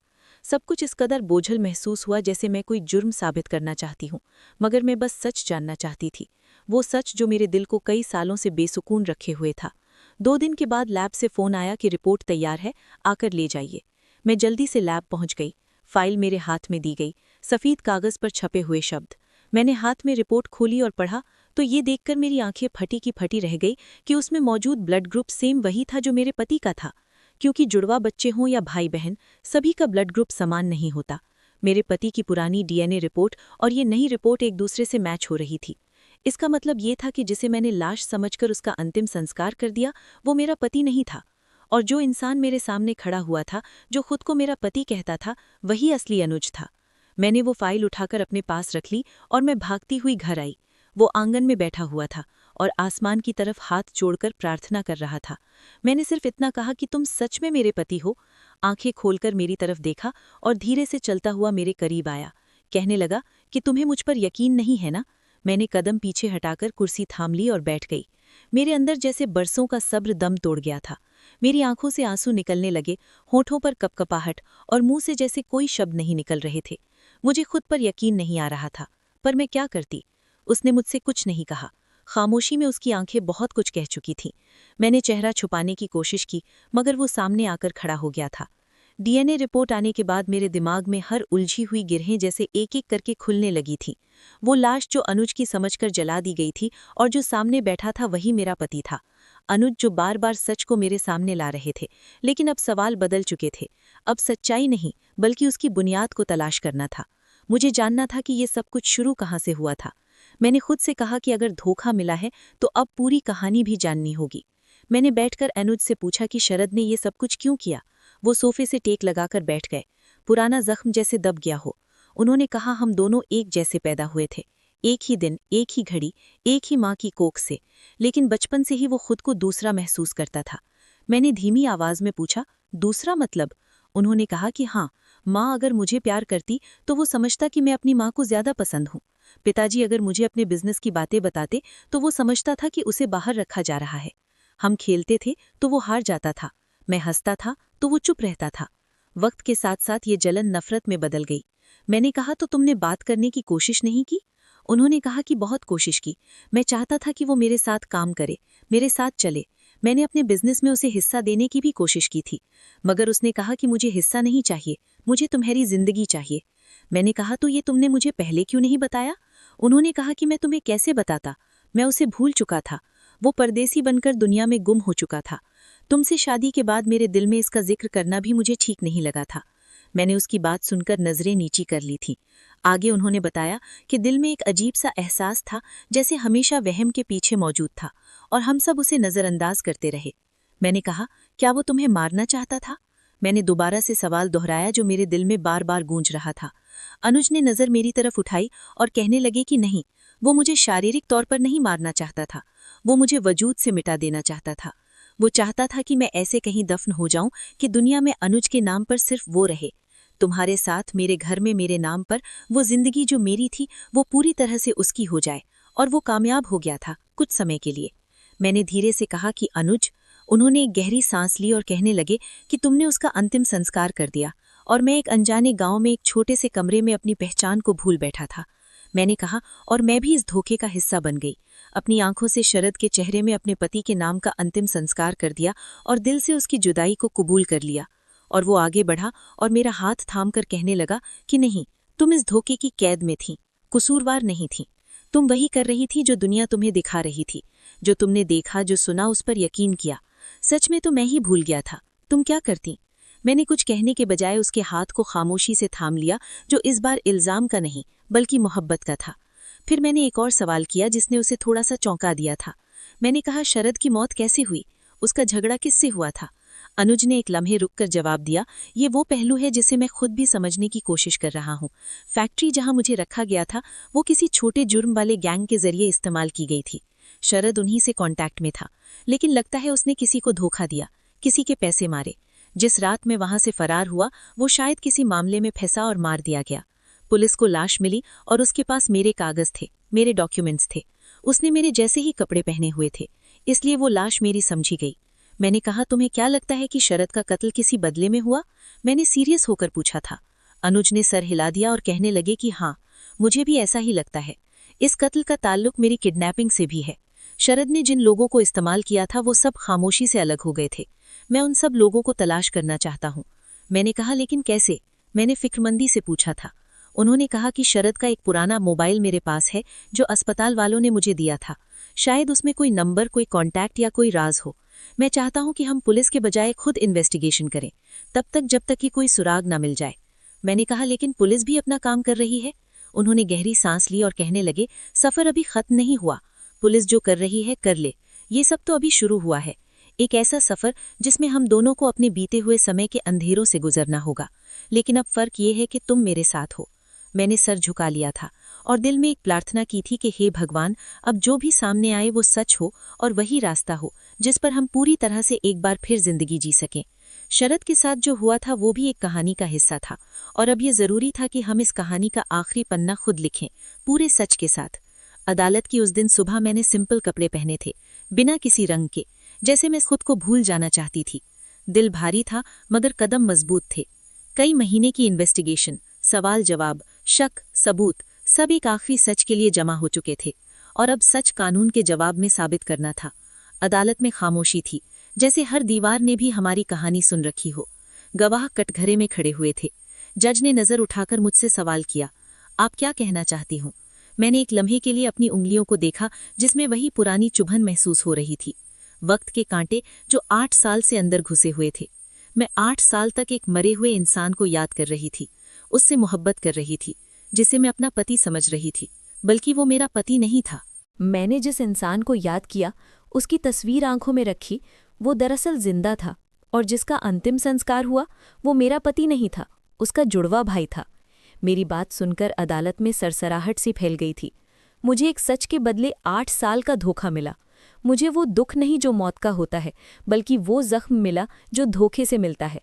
सब कुछ इस कदर बोझल महसूस हुआ जैसे मैं कोई जुर्म साबित करना चाहती हूँ, मगर मैं बस सच जानना चाहती थी। वो सच जो मेरे दिल को कई सालों से बेसुकून रखे हुए था। 2 दिन के बाद लैब से फ़ोन आया कि रिपोर्ट तैयार है, आकर ले जाइए। मैं जल्दी से लैब पहुंच गई। फाइल मेरे हाथ में दी गई, सफ़ेद कागज़ पर छपे हुए शब्द। मैंने हाथ में रिपोर्ट खोली और पढ़ा तो ये देखकर मेरी आंखें फटी की फटी रह गई कि उसमें मौजूद ब्लड ग्रुप सेम वही था जो मेरे पति का था। क्योंकि जुड़वा बच्चे हों या भाई बहन, सभी का ब्लड ग्रुप समान नहीं होता। मेरे पति की पुरानी डीएनए रिपोर्ट और ये नई रिपोर्ट एक दूसरे से मैच हो रही थी। इसका मतलब ये था कि जिसे मैंने लाश समझकर उसका अंतिम संस्कार कर दिया, वो मेरा पति नहीं था। और जो इंसान मेरे सामने खड़ा हुआ था, जो खुद को मेरा पति कहता था, वही असली अनुज था। मैंने वो फाइल उठाकर अपने पास रख ली और मैं भागती हुई घर आई। वो आंगन में बैठा हुआ था और आसमान की तरफ हाथ जोड़कर प्रार्थना कर रहा था। मैंने सिर्फ इतना कहा कि तुम सच में मेरे पति हो। आंखें खोलकर मेरी तरफ देखा और धीरे से चलता हुआ मेरे करीब आया। कहने लगा कि तुम्हें मुझ पर यकीन नहीं है ना? मैंने कदम पीछे हटाकर कुर्सी थाम ली और बैठ गई। मेरे अंदर जैसे बरसों का सब्र दम तोड़ गया था। मेरी आंखों से आंसू निकलने लगे, होठों पर कपकपाहट और मुंह से जैसे कोई शब्द नहीं निकल रहे थे। मुझे खुद पर यकीन नहीं आ रहा था, पर मैं क्या करती? उसने मुझसे कुछ नहीं कहा। खामोशी में उसकी आंखें बहुत कुछ कह चुकी थीं। मैंने चेहरा छुपाने की कोशिश की, मगर वो सामने आकर खड़ा हो गया था। डीएनए रिपोर्ट आने के बाद मेरे दिमाग में हर उलझी हुई गिरहें जैसे एक-एक करके खुलने लगी थीं। वो लाश जो अनुज की समझकर जला दी गई थी और जो सामने बैठा था वही मेरा पति था। अनुज जो बार-बार सच को मेरे सामने ला रहे थे, लेकिन अब सवाल बदल चुके थे। अब सच्चाई नहीं, बल्कि उसकी बुनियाद को तलाश करना था। मुझे जानना था कि ये सब कुछ शुरू कहाँ से हुआ था। मैंने खुद से कहा कि अगर धोखा मिला है तो अब पूरी कहानी भी जाननी होगी। मैंने बैठकर अनुज से पूछा कि शरद ने ये सब कुछ क्यों किया। वो सोफे से टेक लगाकर बैठ गए, पुराना जख्म जैसे दब गया हो। उन्होंने कहा, हम दोनों एक जैसे पैदा हुए थे, एक ही दिन, एक ही घड़ी, एक ही माँ की कोख से, लेकिन बचपन से ही वो खुद को दूसरा महसूस करता था। मैंने धीमी आवाज में पूछा, दूसरा मतलब? उन्होंने कहा कि हाँ, माँ अगर मुझे प्यार करती तो वो समझता कि मैं अपनी माँ को ज्यादा पसंद हूँ। पिताजी अगर मुझे अपने बिजनेस की बातें बताते तो वो समझता था कि उसे बाहर रखा जा रहा है। हम खेलते थे तो वो हार जाता था, मैं हंसता था तो वो चुप रहता था। वक्त के साथ साथ ये जलन नफरत में बदल गई। मैंने कहा, तो तुमने बात करने की कोशिश नहीं की? उन्होंने कहा कि बहुत कोशिश की। मैं चाहता था कि वो मेरे साथ काम करे, मेरे साथ चले। मैंने अपने बिजनेस में उसे हिस्सा देने की भी कोशिश की थी, मगर उसने कहा कि मुझे हिस्सा नहीं चाहिए, मुझे तुम्हारी जिंदगी चाहिए। मैंने कहा, तो ये तुमने मुझे पहले क्यों नहीं बताया? उन्होंने कहा कि मैं तुम्हें कैसे बताता, मैं उसे भूल चुका था। वो परदेसी बनकर दुनिया में गुम हो चुका था। तुमसे शादी के बाद मेरे दिल में इसका जिक्र करना भी मुझे ठीक नहीं लगा था। मैंने उसकी बात सुनकर नजरें नीची कर ली थीं। आगे उन्होंने बताया कि दिल में एक अजीब सा एहसास था, जैसे हमेशा वहम के पीछे मौजूद था और हम सब उसे नज़रअंदाज करते रहे। मैंने कहा, क्या वो तुम्हें मारना चाहता था? मैंने दोबारा से सवाल दोहराया जो मेरे दिल में बार बार गूंज रहा था। अनुज ने नजर मेरी तरफ उठाई और कहने लगे कि नहीं, वो मुझे शारीरिक तौर पर नहीं मारना चाहता था, वो मुझे वजूद से मिटा देना चाहता था। वो चाहता था कि मैं ऐसे कहीं दफन हो जाऊं कि दुनिया में अनुज के नाम पर सिर्फ वो रहे। तुम्हारे साथ मेरे घर में मेरे नाम पर वो जिंदगी जो मेरी थी वो पूरी तरह से उसकी हो जाए। और वो कामयाब हो गया था कुछ समय के लिए। मैंने धीरे से कहा कि अनुज। उन्होंने एक गहरी सांस ली और कहने लगे कि तुमने उसका अंतिम संस्कार कर दिया और मैं एक अनजाने गांव में एक छोटे से कमरे में अपनी पहचान को भूल बैठा था। मैंने कहा, और मैं भी इस धोखे का हिस्सा बन गई। अपनी आंखों से शरद के चेहरे में अपने पति के नाम का अंतिम संस्कार कर दिया और दिल से उसकी जुदाई को कबूल कर लिया। और वो आगे बढ़ा और मेरा हाथ थामकर कहने लगा कि नहीं, तुम इस धोखे की कैद में थी, कसूरवार नहीं थी। तुम वही कर रही थी जो दुनिया तुम्हें दिखा रही थी। जो तुमने देखा, जो सुना, उस पर यकीन किया। सच में तो मैं ही भूल गया था। तुम क्या करती? मैंने कुछ कहने के बजाय उसके हाथ को खामोशी से थाम लिया, जो इस बार इल्जाम का नहीं बल्कि मोहब्बत का था। फिर मैंने एक और सवाल किया जिसने उसे थोड़ा सा चौंका दिया था। मैंने कहा, शरद की मौत कैसे हुई? उसका झगड़ा किससे हुआ था? अनुज ने एक लम्हे रुककर जवाब दिया, ये वो पहलू है जिसे मैं खुद भी समझने की कोशिश कर रहा हूँ। फैक्ट्री जहाँ मुझे रखा गया था वो किसी छोटे जुर्म वाले गैंग के जरिए इस्तेमाल की गई थी। शरद उन्हीं से कांटेक्ट में था, लेकिन लगता है उसने किसी को धोखा दिया, किसी के पैसे मारे। जिस रात में वहां से फरार हुआ वो शायद किसी मामले में फंसा और मार दिया गया। पुलिस को लाश मिली और उसके पास मेरे कागज थे, मेरे डॉक्यूमेंट्स थे। उसने मेरे जैसे ही कपड़े पहने हुए थे, इसलिए वो लाश मेरी समझी गई। मैंने कहा, तुम्हें क्या लगता है कि शरद का कत्ल किसी बदले में हुआ? मैंने सीरियस होकर पूछा था। अनुज ने सर हिला दिया और कहने लगे कि हाँ, मुझे भी ऐसा ही लगता है। इस कत्ल का ताल्लुक मेरी किडनैपिंग से भी है। शरद ने जिन लोगों को इस्तेमाल किया था वो सब खामोशी से अलग हो गए थे। मैं उन सब लोगों को तलाश करना चाहता हूँ। मैंने कहा, लेकिन कैसे? मैंने फिक्रमंदी से पूछा था। उन्होंने कहा कि शरद का एक पुराना मोबाइल मेरे पास है जो अस्पताल वालों ने मुझे दिया था। शायद उसमें कोई नंबर, कोई कॉन्टैक्ट या कोई राज हो। मैं चाहता हूं कि हम पुलिस के बजाय खुद इन्वेस्टिगेशन करें, तब तक जब तक कि कोई सुराग ना मिल जाए। मैंने कहा, लेकिन पुलिस भी अपना काम कर रही है। उन्होंने गहरी सांस ली और कहने लगे, सफर अभी खत्म नहीं हुआ। पुलिस जो कर रही है कर ले, ये सब तो अभी शुरू हुआ है। एक ऐसा सफर जिसमें हम दोनों को अपने बीते हुए समय के अंधेरों से गुजरना होगा। लेकिन अब फर्क ये है कि तुम मेरे साथ हो। मैंने सर झुका लिया था और दिल में एक प्रार्थना की थी कि हे भगवान, अब जो भी सामने आए वो सच हो और वही रास्ता हो जिस पर हम पूरी तरह से एक बार फिर जिंदगी जी सकें। शरद के साथ जो हुआ था वो भी एक कहानी का हिस्सा था और अब ये जरूरी था कि हम इस कहानी का आखिरी पन्ना खुद लिखें, पूरे सच के साथ। अदालत की उस दिन सुबह मैंने सिंपल कपड़े पहने थे, बिना किसी रंग के, जैसे मैं खुद को भूल जाना चाहती थी। दिल भारी था मगर कदम मजबूत थे। कई महीने की इन्वेस्टिगेशन, सवाल जवाब, शक, सबूत, सब एक आखिरी सच के लिए जमा हो चुके थे और अब सच कानून के जवाब में साबित करना था। अदालत में खामोशी थी, जैसे हर दीवार ने भी हमारी कहानी सुन रखी हो। गवाह कटघरे में खड़े हुए थे। जज ने नजर उठाकर मुझसे सवाल किया, आप क्या कहना चाहती हूँ? मैंने एक लम्हे के लिए अपनी उंगलियों को देखा जिसमें वही पुरानी चुभन महसूस हो रही थी। वक्त के कांटे जो 8 साल से अंदर घुसे हुए थे। मैं 8 साल तक एक मरे हुए इंसान को याद कर रही थी, उससे मोहब्बत कर रही थी, जिसे मैं अपना पति समझ रही थी, बल्कि वो मेरा पति नहीं था। मैंने जिस इंसान को याद किया, उसकी तस्वीर आंखों में रखी, वो दरअसल जिंदा था और जिसका अंतिम संस्कार हुआ वो मेरा पति नहीं था, उसका जुड़वा भाई था। मेरी बात सुनकर अदालत में सरसराहट सी फैल गई थी। मुझे एक सच के बदले 8 साल का धोखा मिला। मुझे वो दुख नहीं जो मौत का होता है, बल्कि वो जख्म मिला जो धोखे से मिलता है।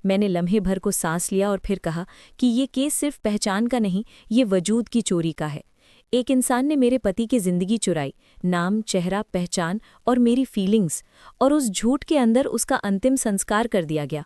मैंने लम्हे भर को सांस लिया और फिर कहा कि ये केस सिर्फ पहचान का नहीं, ये वजूद की चोरी का है। एक इंसान ने मेरे पति की जिंदगी चुराई, नाम, चेहरा, पहचान और मेरी फीलिंग्स, और उस झूठ के अंदर उसका अंतिम संस्कार कर दिया गया।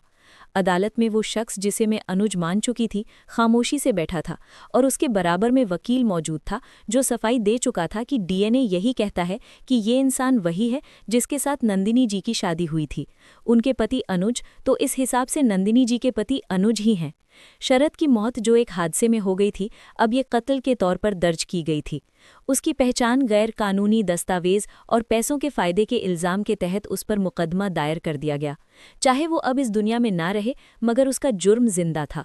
अदालत में वो शख्स जिसे मैं अनुज मान चुकी थी खामोशी से बैठा था और उसके बराबर में वकील मौजूद था जो सफाई दे चुका था कि डीएनए यही कहता है कि ये इंसान वही है जिसके साथ नंदिनी जी की शादी हुई थी। उनके पति अनुज, तो इस हिसाब से नंदिनी जी के पति अनुज ही हैं। शरद की मौत जो एक हादसे में हो गई थी, अब ये कत्ल के तौर पर दर्ज की गई थी। उसकी पहचान गैर कानूनी दस्तावेज और पैसों के फायदे के इल्जाम के तहत उस पर मुकदमा दायर कर दिया गया। चाहे वो अब इस दुनिया में ना रहे, मगर उसका जुर्म जिंदा था।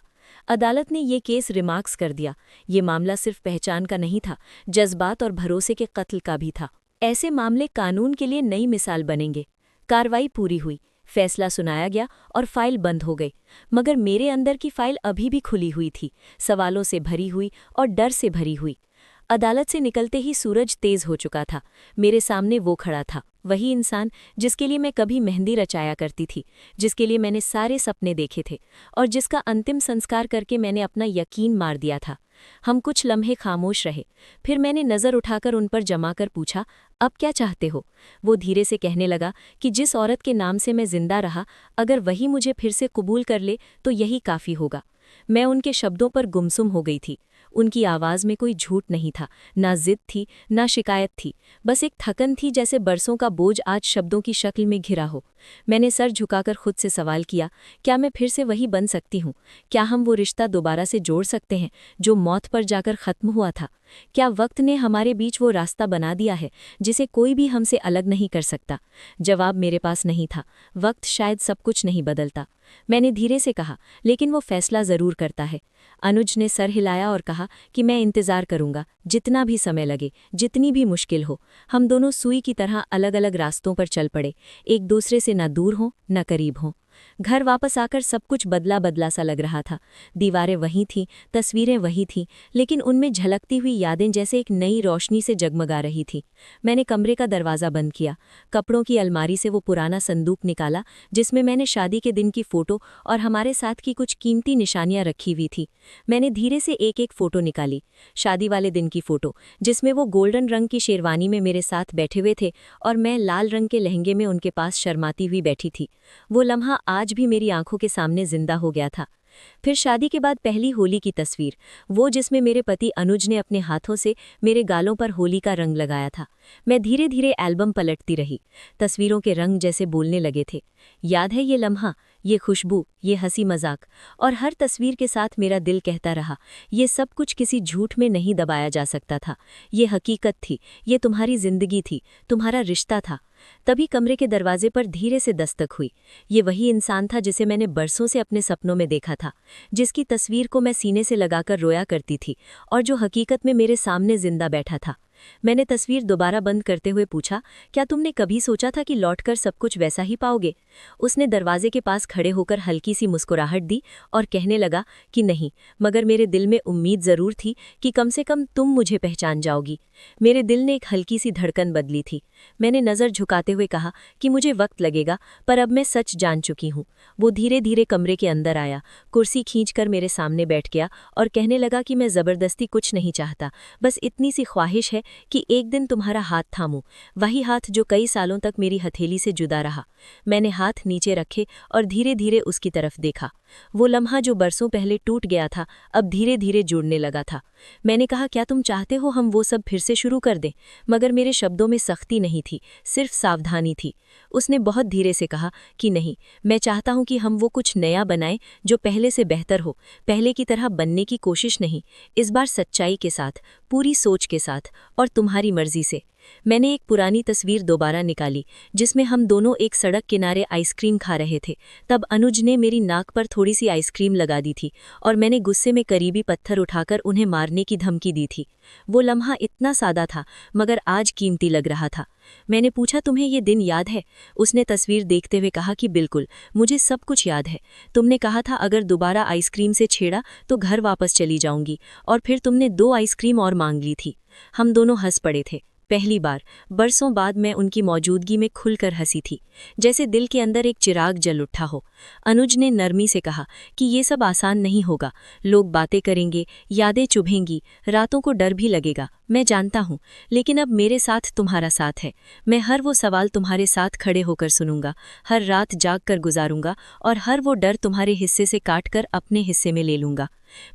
अदालत ने ये केस रिमार्क्स कर दिया, ये मामला सिर्फ पहचान का नहीं था, जज्बात और भरोसे के कत्ल का भी था। ऐसे मामले कानून के लिए नई मिसाल बनेंगे। कार्रवाई पूरी हुई, फैसला सुनाया गया और फाइल बंद हो गई। मगर मेरे अंदर की फाइल अभी भी खुली हुई थी, सवालों से भरी हुई और डर से भरी हुई। अदालत से निकलते ही सूरज तेज हो चुका था। मेरे सामने वो खड़ा था, वही इंसान जिसके लिए मैं कभी मेहंदी रचाया करती थी, जिसके लिए मैंने सारे सपने देखे थे और जिसका अंतिम संस्कार करके मैंने अपना यकीन मार दिया था। हम कुछ लम्हे खामोश रहे, फिर मैंने नज़र उठाकर उन पर जमा कर पूछा, अब क्या चाहते हो? वो धीरे से कहने लगा कि जिस औरत के नाम से मैं जिंदा रहा, अगर वही मुझे फिर से कबूल कर ले तो यही काफ़ी होगा। मैं उनके शब्दों पर गुमसुम हो गई थी। उनकी आवाज़ में कोई झूठ नहीं था, ना जिद थी, ना शिकायत थी, बस एक थकन थी, जैसे बरसों का बोझ आज शब्दों की शक्ल में घिरा हो। मैंने सर झुकाकर खुद से सवाल किया, क्या मैं फिर से वही बन सकती हूँ? क्या हम वो रिश्ता दोबारा से जोड़ सकते हैं जो मौत पर जाकर ख़त्म हुआ था? क्या वक्त ने हमारे बीच वो रास्ता बना दिया है जिसे कोई भी हमसे अलग नहीं कर सकता? जवाब मेरे पास नहीं था। वक्त शायद सब कुछ नहीं बदलता। मैंने धीरे से कहा, लेकिन वो फैसला ज़रूर करता है। अनुज ने सर हिलाया और कहा कि मैं इंतज़ार करूंगा, जितना भी समय लगे, जितनी भी मुश्किल हो। हम दोनों सुई की तरह अलग अलग रास्तों पर चल पड़े, एक दूसरे से न दूर हों न करीब हों। घर वापस आकर सब कुछ बदला बदला सा लग रहा था। दीवारें वहीं थीं, तस्वीरें वहीं थीं, लेकिन उनमें झलकती हुई यादें जैसे एक नई रोशनी से जगमगा रही थीं। मैंने कमरे का दरवाज़ा बंद किया, कपड़ों की अलमारी से वो पुराना संदूक निकाला जिसमें मैंने शादी के दिन की फ़ोटो और हमारे साथ की कुछ कीमती निशानियां रखी हुई थी। मैंने धीरे से एक एक फ़ोटो निकाली। शादी वाले दिन की फ़ोटो जिसमें वो गोल्डन रंग की शेरवानी में मेरे साथ बैठे हुए थे और मैं लाल रंग के लहंगे में उनके पास शर्माती हुई बैठी थी। वो लम्हा आज भी मेरी आंखों के सामने जिंदा हो गया था। फिर शादी के बाद पहली होली की तस्वीर, वो जिसमें मेरे पति अनुज ने अपने हाथों से मेरे गालों पर होली का रंग लगाया था। मैं धीरे धीरे एल्बम पलटती रही। तस्वीरों के रंग जैसे बोलने लगे थे। याद है ये लम्हा, ये खुशबू, ये हंसी मजाक। और हर तस्वीर के साथ मेरा दिल कहता रहा, ये सब कुछ किसी झूठ में नहीं दबाया जा सकता था। ये हकीकत थी, ये तुम्हारी जिंदगी थी, तुम्हारा रिश्ता था। तभी कमरे के दरवाजे पर धीरे से दस्तक हुई। ये वही इंसान था जिसे मैंने बरसों से अपने सपनों में देखा था, जिसकी तस्वीर को मैं सीने से लगाकर रोया करती थी और जो हकीकत में मेरे सामने जिंदा बैठा था। मैंने तस्वीर दोबारा बंद करते हुए पूछा, क्या तुमने कभी सोचा था कि लौटकर सब कुछ वैसा ही पाओगे? उसने दरवाजे के पास खड़े होकर हल्की सी मुस्कुराहट दी और कहने लगा कि नहीं, मगर मेरे दिल में उम्मीद ज़रूर थी कि कम से कम तुम मुझे पहचान जाओगी। मेरे दिल ने एक हल्की सी धड़कन बदली थी। मैंने नज़र झुकाते हुए कहा कि मुझे वक्त लगेगा, पर अब मैं सच जान चुकी हूँ। वो धीरे धीरे कमरे के अंदर आया, कुर्सी खींचकर मेरे सामने बैठ गया और कहने लगा कि मैं ज़बरदस्ती कुछ नहीं चाहता, बस इतनी सी ख्वाहिश है कि एक दिन तुम्हारा हाथ थामूं, वही हाथ जो कई सालों तक मेरी हथेली से जुदा रहा। मैंने हाथ नीचे रखे और धीरे धीरे उसकी तरफ देखा। वो लम्हा जो बरसों पहले टूट गया था, अब धीरे धीरे जुड़ने लगा था। मैंने कहा, क्या तुम चाहते हो हम वो सब फिर से शुरू कर दें? मगर मेरे शब्दों में सख्ती नहीं थी, सिर्फ सावधानी थी। उसने बहुत धीरे से कहा कि नहीं, मैं चाहता हूं कि हम वो कुछ नया बनाएं जो पहले से बेहतर हो, पहले की तरह बनने की कोशिश नहीं, इस बार सच्चाई के साथ, पूरी सोच के साथ और तुम्हारी मर्जी से। मैंने एक पुरानी तस्वीर दोबारा निकाली जिसमें हम दोनों एक सड़क किनारे आइसक्रीम खा रहे थे। तब अनुज ने मेरी नाक पर थोड़ी सी आइसक्रीम लगा दी थी और मैंने गुस्से में करीबी पत्थर उठाकर उन्हें मारने की धमकी दी थी। वो लम्हा इतना सादा था मगर आज कीमती लग रहा था। मैंने पूछा, तुम्हें ये दिन याद है? उसने तस्वीर देखते हुए कहा कि बिल्कुल, मुझे सब कुछ याद है। तुमने कहा था अगर दोबारा आइसक्रीम से छेड़ा तो घर वापस चली जाऊंगी, और फिर तुमने 2 आइसक्रीम और मांग ली थी। हम दोनों हंस पड़े थे। पहली बार बरसों बाद मैं उनकी मौजूदगी में खुलकर हंसी थी, जैसे दिल के अंदर एक चिराग जल उठा हो। अनुज ने नरमी से कहा कि ये सब आसान नहीं होगा, लोग बातें करेंगे, यादें चुभेंगी, रातों को डर भी लगेगा, मैं जानता हूँ, लेकिन अब मेरे साथ तुम्हारा साथ है। मैं हर वो सवाल तुम्हारे साथ खड़े होकर सुनूंगा, हर रात जाग कर गुजारूंगा और हर वो डर तुम्हारे हिस्से से काट कर अपने हिस्से में ले लूंगा।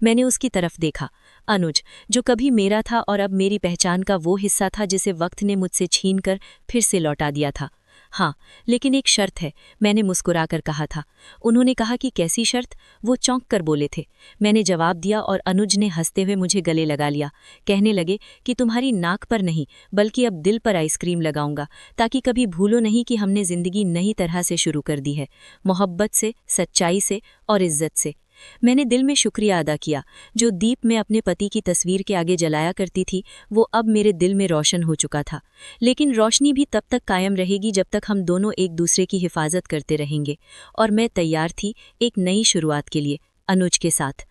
मैंने उसकी तरफ देखा, अनुज जो कभी मेरा था और अब मेरी पहचान का वो हिस्सा था जिसे वक्त ने मुझसे छीनकर फिर से लौटा दिया था। हाँ, लेकिन एक शर्त है, मैंने मुस्कुराकर कहा था। उन्होंने कहा कि कैसी शर्त? वो चौंक कर बोले थे। मैंने जवाब दिया और अनुज ने हंसते हुए मुझे गले लगा लिया। कहने लगे कि तुम्हारी नाक पर नहीं बल्कि अब दिल पर आइसक्रीम लगाऊंगा, ताकि कभी भूलो नहीं कि हमने जिंदगी नई तरह से शुरू कर दी है, मोहब्बत से, सच्चाई से और इज्जत से। मैंने दिल में शुक्रिया अदा किया। जो दीप मैं अपने पति की तस्वीर के आगे जलाया करती थी वो अब मेरे दिल में रोशन हो चुका था। लेकिन रोशनी भी तब तक कायम रहेगी जब तक हम दोनों एक दूसरे की हिफाजत करते रहेंगे। और मैं तैयार थी एक नई शुरुआत के लिए, अनुज के साथ।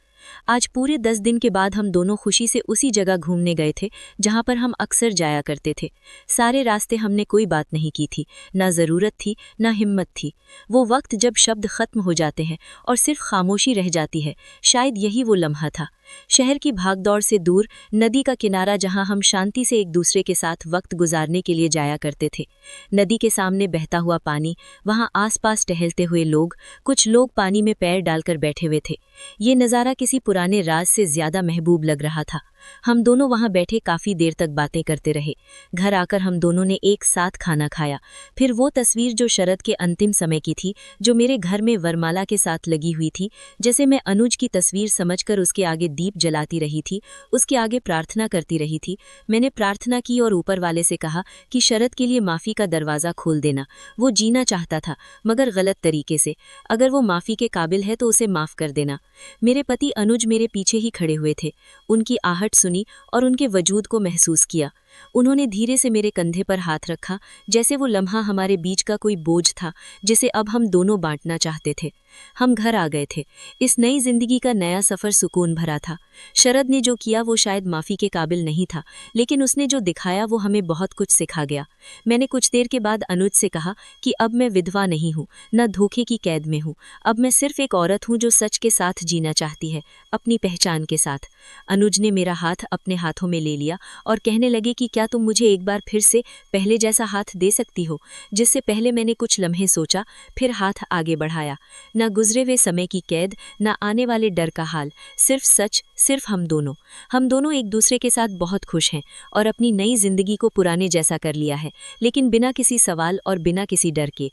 आज पूरे 10 दिन के बाद हम दोनों खुशी से उसी जगह घूमने गए थे जहां पर हम अक्सर जाया करते थे। सारे रास्ते हमने कोई बात नहीं की थी, ना ज़रूरत थी ना हिम्मत थी। वो वक्त जब शब्द ख़त्म हो जाते हैं और सिर्फ खामोशी रह जाती है, शायद यही वो लम्हा था। शहर की भागदौड़ से दूर नदी का किनारा जहां हम शांति से एक दूसरे के साथ वक्त गुजारने के लिए जाया करते थे। नदी के सामने बहता हुआ पानी, वहां आसपास टहलते हुए लोग, कुछ लोग पानी में पैर डालकर बैठे हुए थे। ये नज़ारा किसी पुराने राज से ज़्यादा महबूब लग रहा था। हम दोनों वहां बैठे काफ़ी देर तक बातें करते रहे। घर आकर हम दोनों ने एक साथ खाना खाया। फिर वो तस्वीर जो शरद के अंतिम समय की थी, जो मेरे घर में वरमाला के साथ लगी हुई थी, जैसे मैं अनुज की तस्वीर समझकर उसके आगे दीप जलाती रही थी, उसके आगे प्रार्थना करती रही थी। मैंने प्रार्थना की और ऊपर वाले से कहा कि शरद के लिए माफ़ी का दरवाज़ा खोल देना। वो जीना चाहता था मगर गलत तरीके से। अगर वो माफ़ी के काबिल है तो उसे माफ़ कर देना। मेरे पति अनुज मेरे पीछे ही खड़े हुए थे। उनकी आहट सुनी और उनके वजूद को महसूस किया। उन्होंने धीरे से मेरे कंधे पर हाथ रखा, जैसे वो लम्हा हमारे बीच का कोई बोझ था जिसे अब हम दोनों बांटना चाहते थे। हम घर आ गए थे। इस नई जिंदगी का नया सफ़र सुकून भरा था। शरद ने जो किया वो शायद माफ़ी के काबिल नहीं था, लेकिन उसने जो दिखाया वो हमें बहुत कुछ सिखा गया। मैंने कुछ देर के बाद अनुज से कहा कि अब मैं विधवा नहीं हूँ, न धोखे की कैद में हूँ। अब मैं सिर्फ एक औरत हूँ जो सच के साथ जीना चाहती है, अपनी पहचान के साथ। अनुज ने मेरा हाथ अपने हाथों में ले लिया और कहने लगे कि क्या तुम मुझे एक बार फिर से पहले जैसा हाथ दे सकती हो, जिससे पहले मैंने कुछ लम्हे सोचा, फिर हाथ आगे बढ़ाया। न गुजरे हुए समय की कैद, न आने वाले डर का हाल, सिर्फ सच, सिर्फ हम दोनों। हम दोनों एक दूसरे के साथ बहुत खुश हैं और अपनी नई जिंदगी को पुराने जैसा कर लिया है, लेकिन बिना किसी सवाल और बिना किसी डर के।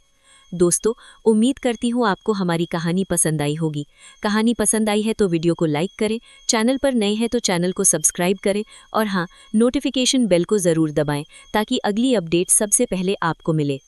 दोस्तों, उम्मीद करती हूँ आपको हमारी कहानी पसंद आई होगी। कहानी पसंद आई है तो वीडियो को लाइक करें, चैनल पर नए हैं तो चैनल को सब्सक्राइब करें और हाँ, नोटिफिकेशन बेल को ज़रूर दबाएं ताकि अगली अपडेट सबसे पहले आपको मिले।